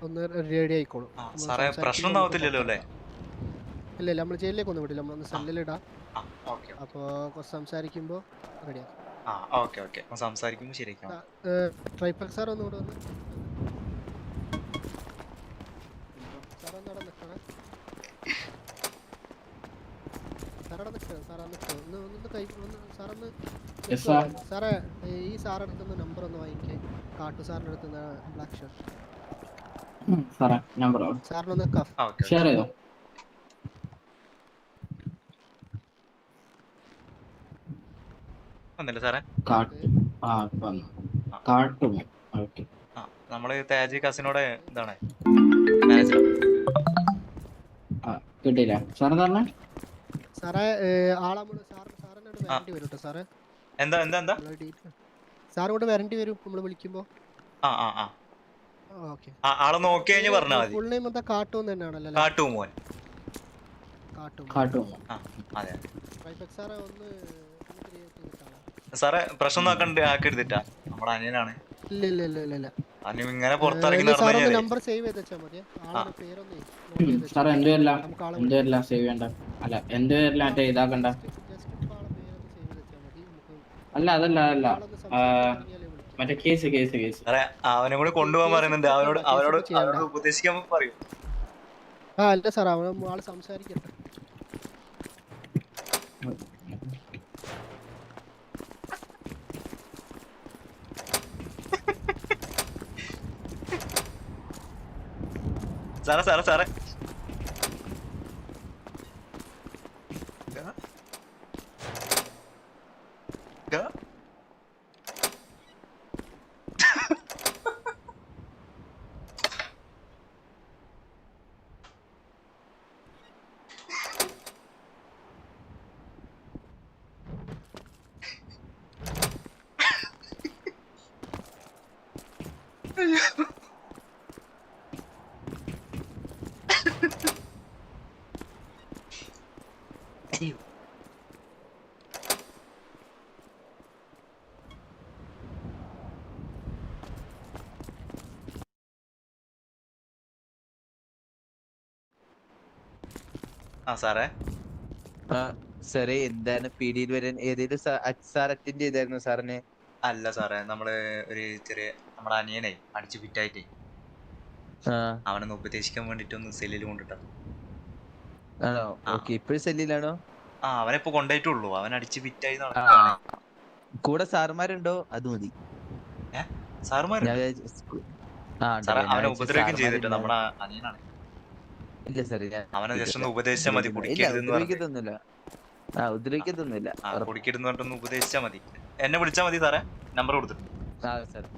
ഒന്ന് റെഡി ആയിക്കോളും. സാറേ പ്രശ്നമൊന്നും ആവത്തില്ലല്ലോ അല്ലേ? ഇല്ല നമ്മൾ ജയിലിലേക്ക് ഒന്നും വിടില്ല, നമ്മളൊന്ന് സെല്ലിലിടാം. അപ്പൊ കുറച്ച് സംസാരിക്കുമ്പോ റെഡിയാക്കാം. സംസാരിക്കുമ്പോ ശരിയാക്കാം. ട്രൈപ്പക് സാർ ഒന്നുകൂടെ വന്ന് സാറൊന്നവിടെ നിൽക്കണേ. സാറേ ഈ സാറിന്റെ അടുത്തുനിന്ന് നമ്പർ ഒന്ന് വാങ്ങിക്കേ. കാട്ടു സാറിന്റെ അടുത്തുനിന്ന് ബ്ലാക്ക് ഷർട്ട് സാറിനൊന്ന് ഷെയർ ചെയ്തോ. സാറേ നമ്മള് താജ് കസിനോടെ ഇതാണ് കിട്ടിയില്ല സാറേ. പറഞ്ഞേ സാറേ ആളാമോട് സാറിനോട് വരേണ്ടി വരും കേട്ടോ സാറേ. എന്താ സാറോട് വരേണ്ടി വരും നമ്മള് വിളിക്കുമ്പോ. ആളെ നോക്കി കഴിഞ്ഞ് പറഞ്ഞാൽ മതി. ഫുൾ നെയിം എന്താ? കാട്ടു തന്നെയാണല്ലോ? കാട്ടുമോൻ. സാറേ ഒന്ന് സാറേ പ്രശ്നം ആക്കിയെടുത്തിട്ടാ, നമ്മുടെ അനിയനാണ്. ഇല്ല അനിയൻ ഇങ്ങനെ പുറത്തിറങ്ങി നമ്പർ സേവ് ചെയ്ത് വെച്ചാൽ മതി. ആളുടെ പേരൊന്നേ സാറേ എന്റെ പേരില്ല സേവ് ചെയ്യണ്ട. അല്ല എന്റെ പേരില്ല, മറ്റേ ഇതാക്കണ്ട. അതല്ല മറ്റേ കേസ്. അവനെ കൂടെ കൊണ്ടുപോകാൻ പറയുന്നുണ്ട്. അവനോട് ഉപദേശിക്കാൻ പറയൂ. അല്ല സാർ, ആള് സംസാരിക്കട്ടെ. സാറേ അയ്യോ. ആ സാറേ. സാറേ എന്താണ് പീഡിയിൽ വരാൻ ഏതെങ്കിലും സാർ അറ്റൻഡ് ചെയ്തായിരുന്നു സാറിന്? അല്ല സാറേ, നമ്മള് ഒരു ചെറിയ നമ്മുടെ അനിയനെ അടിച്ച് ഫിറ്റായിട്ടേ അവനൊന്ന് ഉപദേശിക്കാൻ വേണ്ടിട്ട് ഒന്ന് സെല്ലിൽ കൊണ്ടിട്ടാ. ആണോ? ഓക്കെ, ഇപ്പോഴും സെല്ലിലാണോ? ആ, അവനിപ്പോ കൊണ്ടായിട്ടുള്ളൂ. അവൻ അടിച്ച് ഫിറ്റായി നടക്കുകയാണ്. കൂടെ സാറുമാരുണ്ടോ? അത് മതി. സാറുമാരുണ്ട് സാറേ. അവനെ ഉപദ്രവിക്കും ചെയ്തിട്ട് നമ്മുടെ അനിയനാണ്. ഇല്ല സാറേ, അവനെ ജസ്റ്റ് ഒന്ന് ഉപദേശിച്ചാൽ മതി. ഉപദ്രവിക്കത്തൊന്നുമില്ല. ഉപദ്രവിക്കത്തൊന്നുമില്ല. കുടിക്കരുന്ന് പറഞ്ഞിട്ടൊന്ന് ഉപദേശിച്ചാൽ മതി. എന്നെ വിളിച്ചാൽ മതി സാറേ, നമ്പർ കൊടുത്തിട്ടുണ്ട്. സാർ സാറേ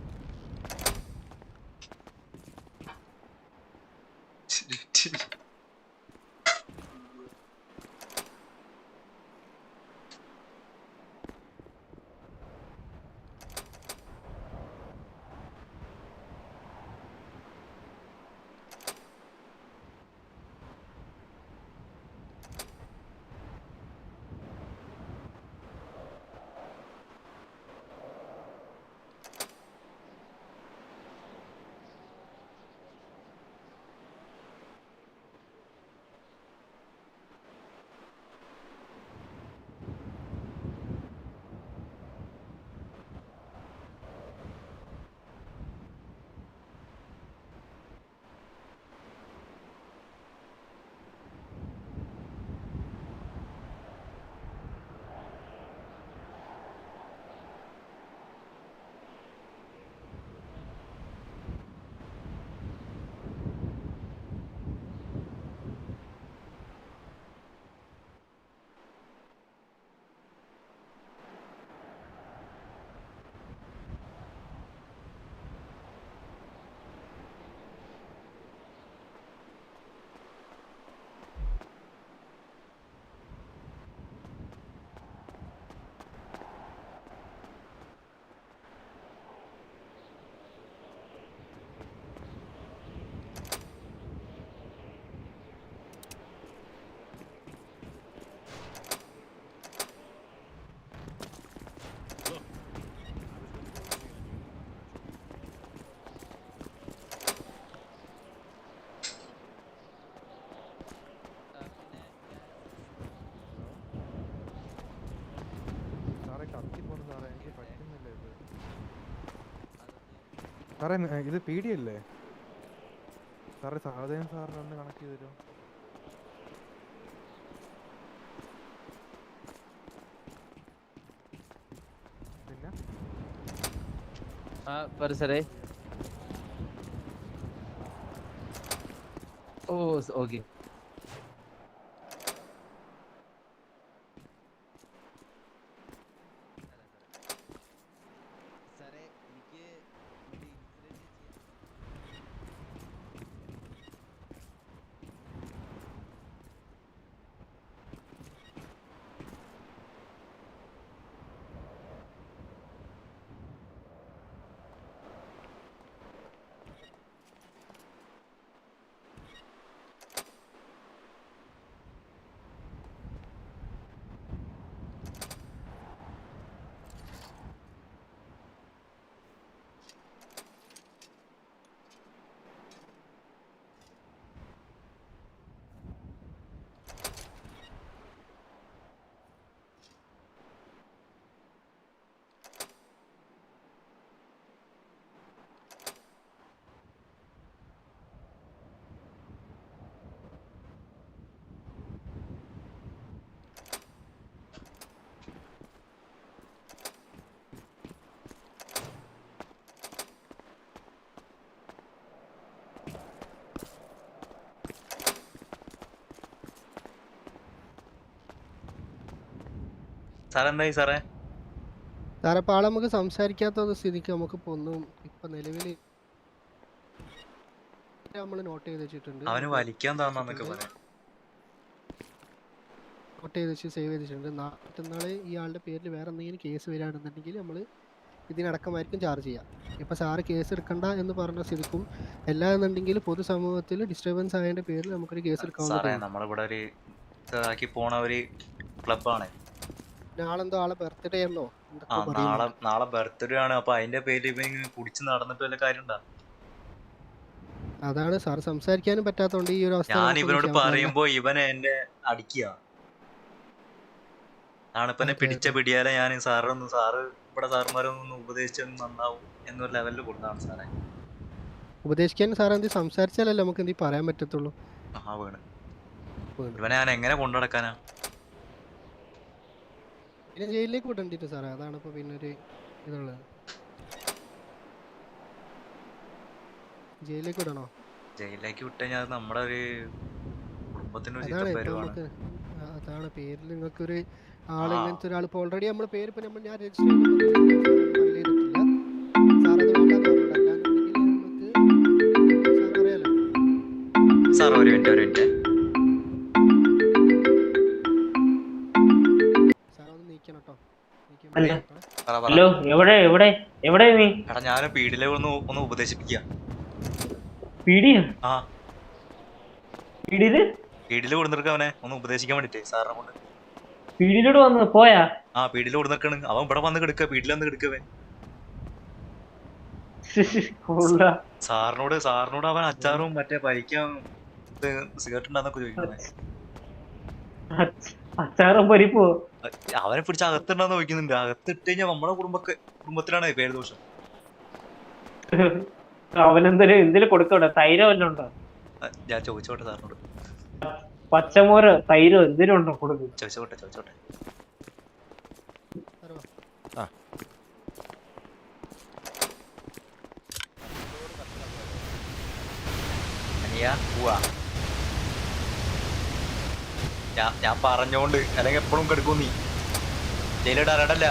ഇത് പീഡിയല്ലേ സാറേ? സഹദേവൻ സാറിന് ഒന്ന് കണക്ട് ചെയ്ത് തരുമോ? പിന്നെ സാറേ. ഓ ഓക്കെ. സാറെന്തായി സാറേ? സാറേ ഇപ്പൊ ആളെ നമുക്ക് സംസാരിക്കാത്ത സ്ഥിതിക്ക് നമുക്കിപ്പോ ഒന്നും ഇപ്പൊ നിലവില് നമ്മള് നോട്ട് ചെയ്ത് വെച്ചിട്ടുണ്ട്. അവന് വലിക്കാൻ താന്നൊക്കെ പറയാം. നോട്ട് ചെയ്ത് വെച്ച് സേവ് ചെയ്തിട്ടുണ്ട്. മറ്റന്നാള് ഇയാളുടെ പേരിൽ വേറെ എന്തെങ്കിലും കേസ് വരികയാണെന്നുണ്ടെങ്കിൽ നമ്മള് ഇതിനടക്കമായിരിക്കും ചാർജ് ചെയ്യാം. ഇപ്പൊ സാറ് കേസ് എടുക്കണ്ട എന്ന് പറഞ്ഞ സ്ഥിതിക്കും എല്ലാ എന്നുണ്ടെങ്കിൽ പൊതുസമൂഹത്തിൽ ഡിസ്റ്റർബൻസ് ആയതിന്റെ പേരിൽ നമുക്കൊരു കേസ് എടുക്കാൻ. സാറേ, നമ്മളിവിടെ ഒരു ഇതാക്കി പോണ ഒരു ക്ലബ്ബാണ്. നാളെന്തോ ആളെ ബർത്ത്ഡേ ആണോ നാളെ ബർത്ത്ഡേ ആണ്. അപ്പൊ അതിന്റെ പേരിൽ ഇവൻ കുടിച്ച് നടന്നിട്ട് വല്ല കാര്യം ഉണ്ടാ? അതാണ് സാർ സംസാരിക്കാനും പറ്റാത്തോണ്ട് ഈ ഒരു അവസ്ഥ. ഞാൻ ഇവനോട് പറയുമ്പോ ഇവൻ എന്നെ അടിക്കുക. ആണിപ്പോ എന്നെ പിടിച്ച പിടിയാലെ ഞാൻ സാറ് ഇവിടെ സാറുമാരൊന്ന് ഉപദേശിച്ചൊന്ന് നന്നാവും എന്നൊരു ലെവലിൽ കൊടുത്താണ് സാറേ. ഉപദേശിക്കാൻ സാർ എന്ത് സംസാരിച്ചാലല്ലേ നമുക്ക് എന്ത് പറയാൻ പറ്റത്തുള്ളൂ. ഇവനെ ഞാൻ എങ്ങനെ കൊണ്ടുനടക്കാനാ? പിന്നെ ജയിലിലേക്ക് വിടണ്ടിട്ട് സാറേ, അതാണ് ഇപ്പൊ പിന്നെ ഒരു ഇതുള്ളത്. ജയിലിലേക്ക് വിടണോ? ജയിലിലേക്ക് വിട്ടുകഴിഞ്ഞാൽ നമ്മുടെ ഒരു കുടുംബത്തിന് അതാണ് പേരിൽ നിങ്ങൾക്കൊരു ആള് ഇങ്ങനത്തെ ഒരാൾ ഇപ്പൊ ഓൾറെഡി നമ്മുടെ പേര് ഇപ്പൊ ഞാൻ രജിസ്റ്റർ ചെയ്തിട്ടില്ല. സാർ അത് വേണ്ടെന്ന് പറഞ്ഞില്ല. സാർ ഒരു മിനിറ്റ് ഹലോ, എവിടെ എവിടെ എവിടെ നീ? എടാ ഞാൻ പീഡിലെ ഒന്ന് ഉപദേശിപ്പിക്കുക. പീഡില് കൊടുത്തിട്ട് അവനെ ഒന്ന് ഉപദേശിക്കാൻ വേണ്ടിട്ടേ സാറിനെ കൊണ്ട്. പീഡിലോട് വന്ന് പോയാ? പീഡില് കൊടുത്തിട്ടാണ് അവൻ ഇവിടെ വന്ന് കിടക്കുക. പീഡില് വന്ന് കിടക്കവേ. സാറിനോട് അവൻ അച്ചാറും മറ്റേ പരിക്കാൻ സിഗരറ്റ് ഉണ്ടാന്നൊക്കെ ചോദിക്കുന്നത്. അച്ചാറും പരിപ്പോ? അവനെ പിടിച്ച് അകത്തുണ്ടാന്ന് ചോദിക്കുന്നുണ്ട്. അകത്തിട്ട് കഴിഞ്ഞാൽ നമ്മളെ കുടുംബത്തിലാണ് പേര് ദോഷം. അവനെന്തേലും കൊടുക്കട്ടെ? തൈരോ വല്ലതും ഉണ്ടോ? ഞാൻ ചോദിച്ചോട്ടെ സാറിനോട്. പച്ചമോരോ തൈരോ എന്തെങ്കിലും ഉണ്ടോ? കൊടുക്കും. ചോദിച്ചോട്ടെ. ഞാൻ പറഞ്ഞോണ്ട് അല്ലെങ്കിൽ എപ്പോഴും കെടുക്കും നീ. ജയിലിടാറടല്ല.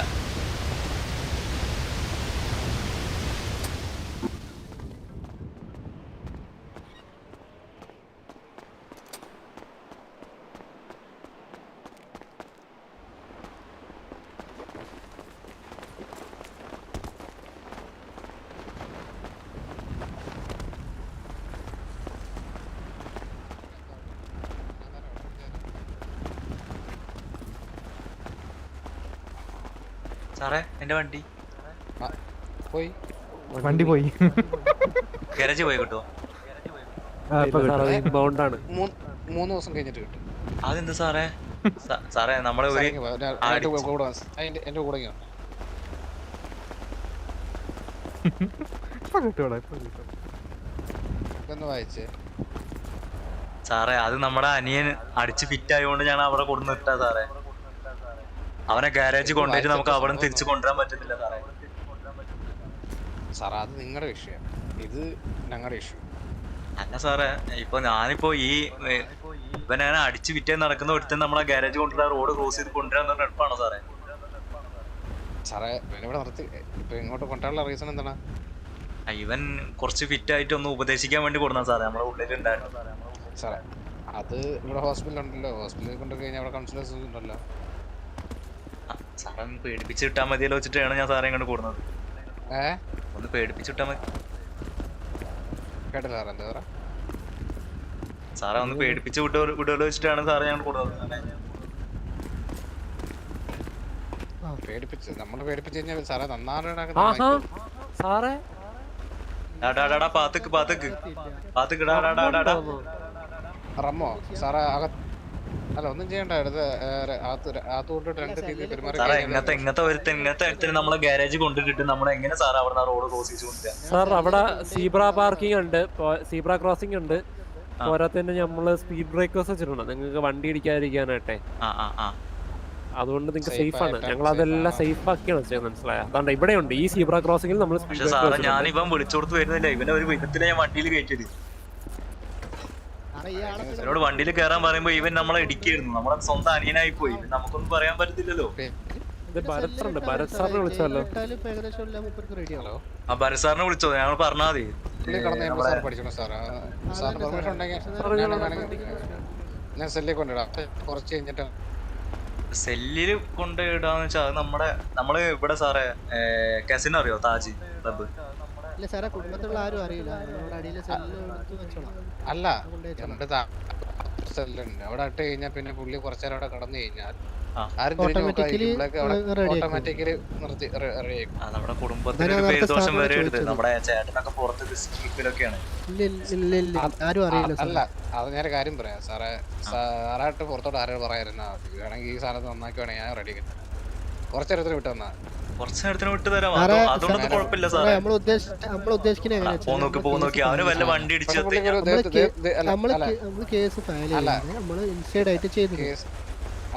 സാറേ എന്റെ വണ്ടി പോയി ഗാരേജ് പോയി കിട്ടുമോ? 3 ദിവസം കഴിഞ്ഞിട്ട് കിട്ടും. അതെന്താ സാറേ? സാറേ നമ്മള് എന്റെ കൂടെ വായിച്ചേ സാറേ. അത് നമ്മുടെ അനിയൻ അടിച്ച് ഫിറ്റ് ആയതുകൊണ്ട് ഞാൻ അവിടെ കൊടുന്നിട്ടാ സാറേ. അവനെ ഗാരേജ് കൊണ്ടുപോയിട്ട് നമുക്ക് അവിടെ തിരിച്ചു കൊണ്ടുവരാൻ പറ്റുന്നില്ല സാറേ. സാറേ അത് നിങ്ങളുടെ വിഷയം, ഇത് ഞങ്ങളുടെ ഇഷ്യൂ അല്ല സാറേ. ഞാനിപ്പോ ഇവനെ അടിച്ച് വിറ്റേ നടക്കുന്ന ഒരുത്തൻ നമ്മളെ ഗാരേജ് കൊണ്ടുവരാൻ റോഡ് ക്രോസ് ചെയ്ത് കൊണ്ടുവരാൻ എളുപ്പമാണോ സാറേ? സാറേ ഇവിടെ നിർത്തി ഇപ്പൊ ഇങ്ങോട്ട് കൊണ്ടുവരാനുള്ള റീസൺ എന്താണ്? ഇവൻ കുറച്ച് ഫിറ്റ് ആയിട്ട് ഒന്ന് ഉപദേശിക്കാൻ വേണ്ടി കൊടുന്ന സാറേ. നമ്മളെ ഉള്ളിലുണ്ടായിരുന്നു സാറേ. അത് ഇവിടെ ഹോസ്പിറ്റൽ ഉണ്ടല്ലോ, ഹോസ്പിറ്റലിൽ കൊണ്ടു കഴിഞ്ഞാൽ അവിടെ കൗൺസിലേഴ്സ് ഉണ്ടല്ലോ. സാറേ ഒന്ന് പേടിപ്പിച്ച് കിട്ടാൻ മതിയല്ലോ വെച്ചിട്ടാണ് ഞാൻ സാറേ ഇങ്ങോട്ട് കൂടുന്നത്. ഒന്ന് പേടിപ്പിച്ച് കിട്ടാൻ മതി. കേട്ടില്ല സാറേ? എന്താ പറയാ സാറേ? ഒന്ന് പേടിപ്പിച്ച് വിടുമല്ലോ വെച്ചിട്ടാണ് സാറേ ഞാൻ കൂടുന്നത്. പേടിപ്പിച്ച് നമ്മള് പേടിപ്പിച്ച് കഴിഞ്ഞാൽ സാറേ നന്നാറ് സാറേ. റമ്മോ സാറേ അല്ല ഒന്നും ചെയ്യണ്ട. ഇങ്ങനത്തെ ഒരുത്തൻ നമ്മളെ ഗാരേജ് കൊണ്ടിട്ട് നമ്മളെ എങ്ങനെ സാറേ അവിടെ റോഡ് ക്രോസ് ചെയ്ത് കൊണ്ടുവരാ? സാർ അവിടെ സീബ്ര പാർക്കിംഗ് ഉണ്ട്, സീബ്ര ക്രോസിംഗ് ഉണ്ട്. പോരാത്തന്നെ നമ്മള് സ്പീഡ് ബ്രേക്കേഴ്സ് വെച്ചിട്ടുണ്ട് നിങ്ങൾക്ക് വണ്ടി ഇടിക്കാതിരിക്കാനായിട്ടെ. അതുകൊണ്ട് നിങ്ങൾക്ക് സേഫ് ആണ്. ഞങ്ങൾ അതെല്ലാം സേഫ് ആക്കിയാണ് ചെയ്യുന്നത്, മനസ്സിലായ? അതുകൊണ്ട് ഇവിടെ ഉണ്ട് ഈ സീബ്ര ക്രോസിംഗിൽ നമ്മൾ. ഞാൻ ഇവൻ വിളിച്ചോടുത്ത് വരുന്നില്ല. ഇവനെ ഒരു വിധത്തില് ഞാൻ വണ്ടിയിൽ കയറ്റിയത്. എന്നോട് വണ്ടിയിൽ കയറാൻ പറയുമ്പോ ഇവൻ നമ്മളെ ഇടിക്കായിരുന്നു. നമ്മളെ സ്വന്തം അനിയനായി പോയി. നമുക്കൊന്നും പറയാൻ പറ്റത്തില്ലല്ലോ. ഭരത് സാറിനെ വിളിച്ചല്ലോ. ഭരത് സാറിനെ വിളിച്ചോ? ഞങ്ങൾ പറഞ്ഞാ മതി. സെല്ലില് കൊണ്ടിടാന്ന് വെച്ചാൽ അത് നമ്മള് ഇവിടെ സാറേ കാസിനോ അറിയോ? താജ് ക്ലബ്. അല്ല സെല്ലുണ്ട്. അവിടെ ഇട്ട് കഴിഞ്ഞാൽ പിന്നെ പുള്ളി കുറച്ചേരം അവിടെ കടന്നു കഴിഞ്ഞാൽ ആ. ആരും ഓട്ടോമാറ്റിക്കലി നിർത്തി റെഡിയാക്കും. നമ്മുടെ കുടുംബത്തിന് ഒരു പേരുദോഷം വരെ എടുത്ത് നമ്മുടെ ചേട്ടനൊക്കെ പുറത്ത് സ്ട്രിപ്പിലൊക്കെയാണ്. ആരും അറിയില്ല. അല്ല അത് ഞാൻ കാര്യം പറയാം സാറേ, സാറായിട്ട് പുറത്തോട്ട് ആരും പറയായിരുന്നാ മതി. വേണമെങ്കിൽ ഈ സാധനം നന്നാക്കി വേണമെങ്കിൽ ഞാൻ റെഡി ആക്കി കുറച്ച് നേരത്തിന് വിട്ടു തന്നാ കുറച്ച് നേരത്തിന് വിട്ടു തരാം. അതുകൊണ്ടൊന്നും കുഴപ്പമില്ല സാറേ. പോന്നോക്കി അവന് വല്ല വണ്ടി ഇടിച്ച്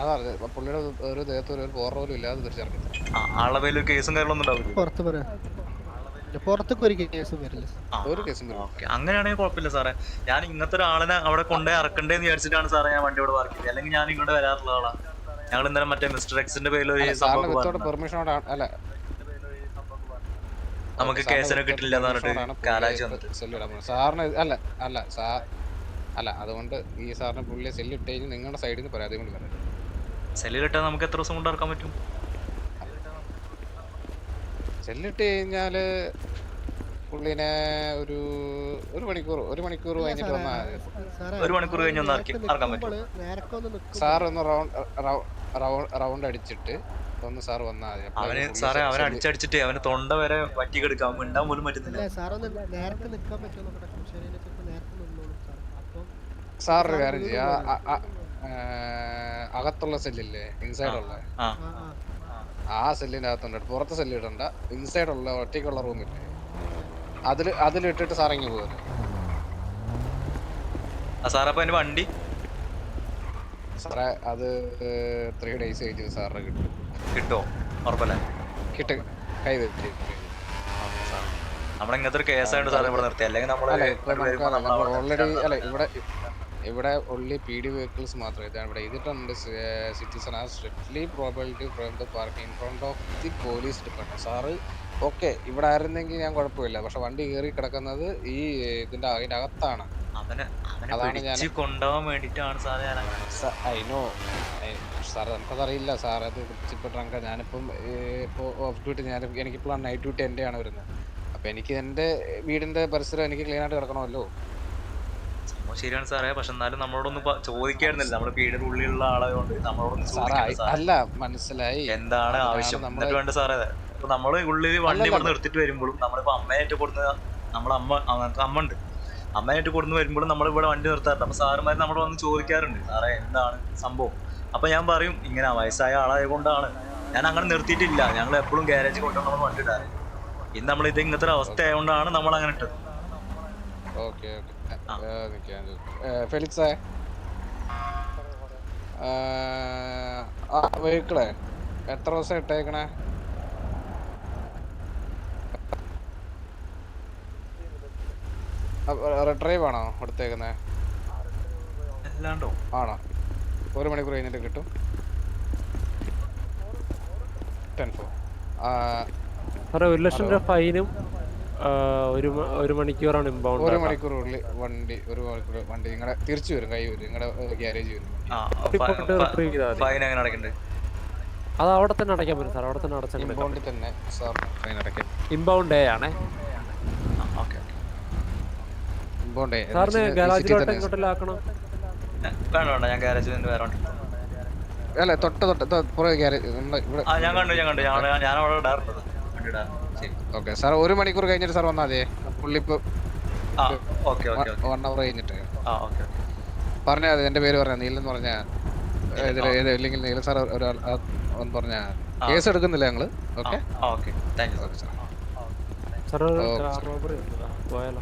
അതാണ് പുള്ളിയുടെ ഒരു ദേഹത്ത് ഒരു ബോർ പോലും ഇല്ലാതെ തിരിച്ചറിഞ്ഞു. ആളുടെ പേരിൽ കേസും കാര്യങ്ങളൊന്നും ഉണ്ടാവില്ല. ഒരു കേസും അങ്ങനെയാണെങ്കിൽ കുഴപ്പമില്ല സാറേ. ഞാൻ ഇങ്ങനത്തെ ഒരാളിനെ അവിടെ കൊണ്ടേ ഇറക്കണ്ടേന്ന് വിചാരിച്ചിട്ടാണ് സാറേ ഞാൻ വണ്ടി ഇവിടെ വർക്ക് ചെയ്തത്. അല്ലെങ്കിൽ ഞാൻ ഇങ്ങോട്ട് വരാറുള്ള ആളാ. ഞങ്ങൾ ഇന്നലെ മറ്റേ മിസ്റ്റർ എക്സിന്റെ പേരിൽ ഒരു നമുക്ക് കേസിനെ കിട്ടില്ല എന്ന് പറഞ്ഞിട്ട് കാലാഴ്ച സാറിന് അല്ല അതുകൊണ്ട് ഈ സാറിന് പുള്ളിയെ സെല്ലിട്ട് കഴിഞ്ഞ് നിങ്ങളുടെ സൈഡിൽ നിന്ന് പരാതി കൊണ്ട് വരാം. സെല്ലിലിട്ടാൽ നമുക്ക് എത്ര ദിവസം കൊണ്ട് ഇറക്കാൻ പറ്റും? സെല്ലിട്ട് കഴിഞ്ഞാല് പുള്ളിനെ ഒരു മണിക്കൂർ കഴിഞ്ഞിട്ട് വന്നാൽ ഒരു മണിക്കൂർ കഴിഞ്ഞ് ഒന്ന് ഇറക്കാൻ പറ്റും. സാർ ഒന്ന് റൗണ്ട് അടിച്ചിട്ട് ഒന്ന് സാർ വന്നാൽ മതി. അവന് സാറേ അവനെ അടിച്ചടിച്ചിട്ട് അവന് തൊണ്ട വരെ പറ്റിക്കെടുക്കാം. മിണ്ടാൻ പോലും പറ്റുന്നില്ല. സാറൊരു കാര്യം ചെയ്യാ, അകത്തുള്ള സെല്ലില്ലേ ഇൻസൈഡുള്ള ആ സെല്ലിന്റെ അകത്തുണ്ട്. പുറത്തെ സെല്ല് ഇടണ്ട. ഇൻസൈഡുള്ള ഒറ്റയ്ക്കുള്ള റൂമില്ലേ അതിലിട്ടിട്ട് സാറങ്ങി പോകല്ലേ. സാറേ അപ്പൊ അതിന് വണ്ടി സാറേ അത് 3 days കഴിഞ്ഞ് സാറിന് കിട്ടോ? ഉറപ്പല്ലേ? കിട്ടും. കൈ വെച്ച് നമ്മളിങ്ങനത്തെ ഒരു കേസായിട്ട് സാറേ ഇവിടെ നിർത്തി. അല്ലെങ്കിൽ ഓൾറെഡി അല്ല ഇവിടെ only PD vehicles മാത്രമേ ഇതാണ് ഇവിടെ എഴുതിയിട്ടുണ്ട്. Citizen are strictly prohibited from the parking in front of the police department. Sir okay ഇവിടെ ആയിരുന്നെങ്കിൽ ഞാൻ കുഴപ്പമില്ല. പക്ഷെ വണ്ടി കയറി കിടക്കുന്നത് ഈ ഇതിന്റെ അതിന്റെ അകത്താണ്. അതാണ് ഞാൻ കൊണ്ടുപോകാൻ വേണ്ടിട്ടാണ് സാറേ. ഐനോ സാർ നമുക്കതറിയില്ല. സാർ അത് പ്രിൻസിപ്പൽ ഞാനിപ്പം ഇപ്പോൾ ഓഫ് ഡ്യൂട്ടി എനിക്കിപ്പോൾ നൈറ്റ് ഡ്യൂട്ടി എൻ്റെയാണ് വരുന്നത്. അപ്പം എനിക്ക് എൻ്റെ വീടിൻ്റെ പരിസരം എനിക്ക് ക്ലീൻ ആയിട്ട് കിടക്കണമല്ലോ. ശരിയാണ് സാറേ. പക്ഷെ എന്നാലും നമ്മളോടൊന്നും ചോദിക്കായിരുന്നില്ല. നമ്മുടെ വീടിന്റെ ഉള്ളിലുള്ള ആളായതുകൊണ്ട് നമ്മളോടൊന്നും അല്ല മനസ്സിലായി എന്താണ് ആവശ്യം എന്നിട്ട് വേണ്ട സാറേ. ഇപ്പൊ നമ്മള് ഉള്ളിൽ വണ്ടി ഇവിടെ നിർത്തിട്ട് വരുമ്പോഴും നമ്മളിപ്പോ അമ്മയായിട്ട് കൊടുക്കുന്ന നമ്മളെ അമ്മ ഉണ്ട്. അമ്മയായിട്ട് കൊടുന്ന് വരുമ്പോഴും നമ്മളിവിടെ വണ്ടി നിർത്താറുണ്ട്. അപ്പൊ സാറുമാര് നമ്മളോട് വന്ന് ചോദിക്കാറുണ്ട് സാറേ എന്താണ് സംഭവം. അപ്പൊ ഞാൻ പറയും ഇങ്ങനെ വയസ്സായ ആളായതുകൊണ്ടാണ്. ഞാൻ അങ്ങനെ നിർത്തിയിട്ടില്ല. ഞങ്ങൾ എപ്പോഴും ഗ്യാരേജ് കൊണ്ടാണ് നമ്മൾ വണ്ടി ഇടാറ്. ഇന്ന് നമ്മളിത് ഇങ്ങനത്തെ ഒരു അവസ്ഥ ആയതുകൊണ്ടാണ് നമ്മൾ അങ്ങനെ ഇട്ടത്. ഫെലിക്സേ വെഹിക്കിളെ എത്ര ദിവസം ഇട്ടേക്കണേ? റിട്രൈവ് ആണോ എടുത്തേക്കുന്നത്? ആണോ? 1 മണിക്കൂർ കഴിഞ്ഞിട്ട് കിട്ടും. 10-4 1 ലക്ഷം രൂപ ഫൈനും 1 മണിക്കൂറാണ് ഇമ്പൗണ്ട്. 1 മണിക്കൂറുള്ളിൽ വണ്ടി നിങ്ങളുടെ തിരിച്ചു വരും. കൈ വരും നിങ്ങളുടെ ഗ്യാരേജ് വരും. അത് അവിടെ തന്നെ അടയ്ക്കാൻ പറ്റും സാർ. അവിടെ തന്നെ അടച്ചാൽ ഇമ്പൗണ്ടിൽ തന്നെ സാർ ഫൈൻ അടയ്ക്കാം. ഇമ്പൗണ്ട് ആണേ സാറിന് ഗാരേജിലോട്ട് ഇങ്ങോട്ടിലാക്കണം. വേണ്ട ഞാൻ ഗാരേജിൽ നിന്ന് വേറെ അല്ല തൊട്ട് പുറകെ ഗ്യാരേജ് ഞാൻ കണ്ടു ഞാൻ അവിടെ ഇടാറുള്ളത്. ഓക്കെ സാർ 1 മണിക്കൂർ കഴിഞ്ഞിട്ട് സാർ വന്നാൽ മതിയേ. പുള്ളിപ്പോ 1 hour കഴിഞ്ഞിട്ട് പറഞ്ഞാൽ മതി. എന്റെ പേര് പറഞ്ഞാൽ നീലെന്ന് പറഞ്ഞാൽ ഇല്ലെങ്കിൽ നീല സാർ ഒരാൾ ഒന്ന് പറഞ്ഞാൽ കേസ് എടുക്കുന്നില്ല ഞങ്ങള്. Okay thank you sir. പോയാലോ?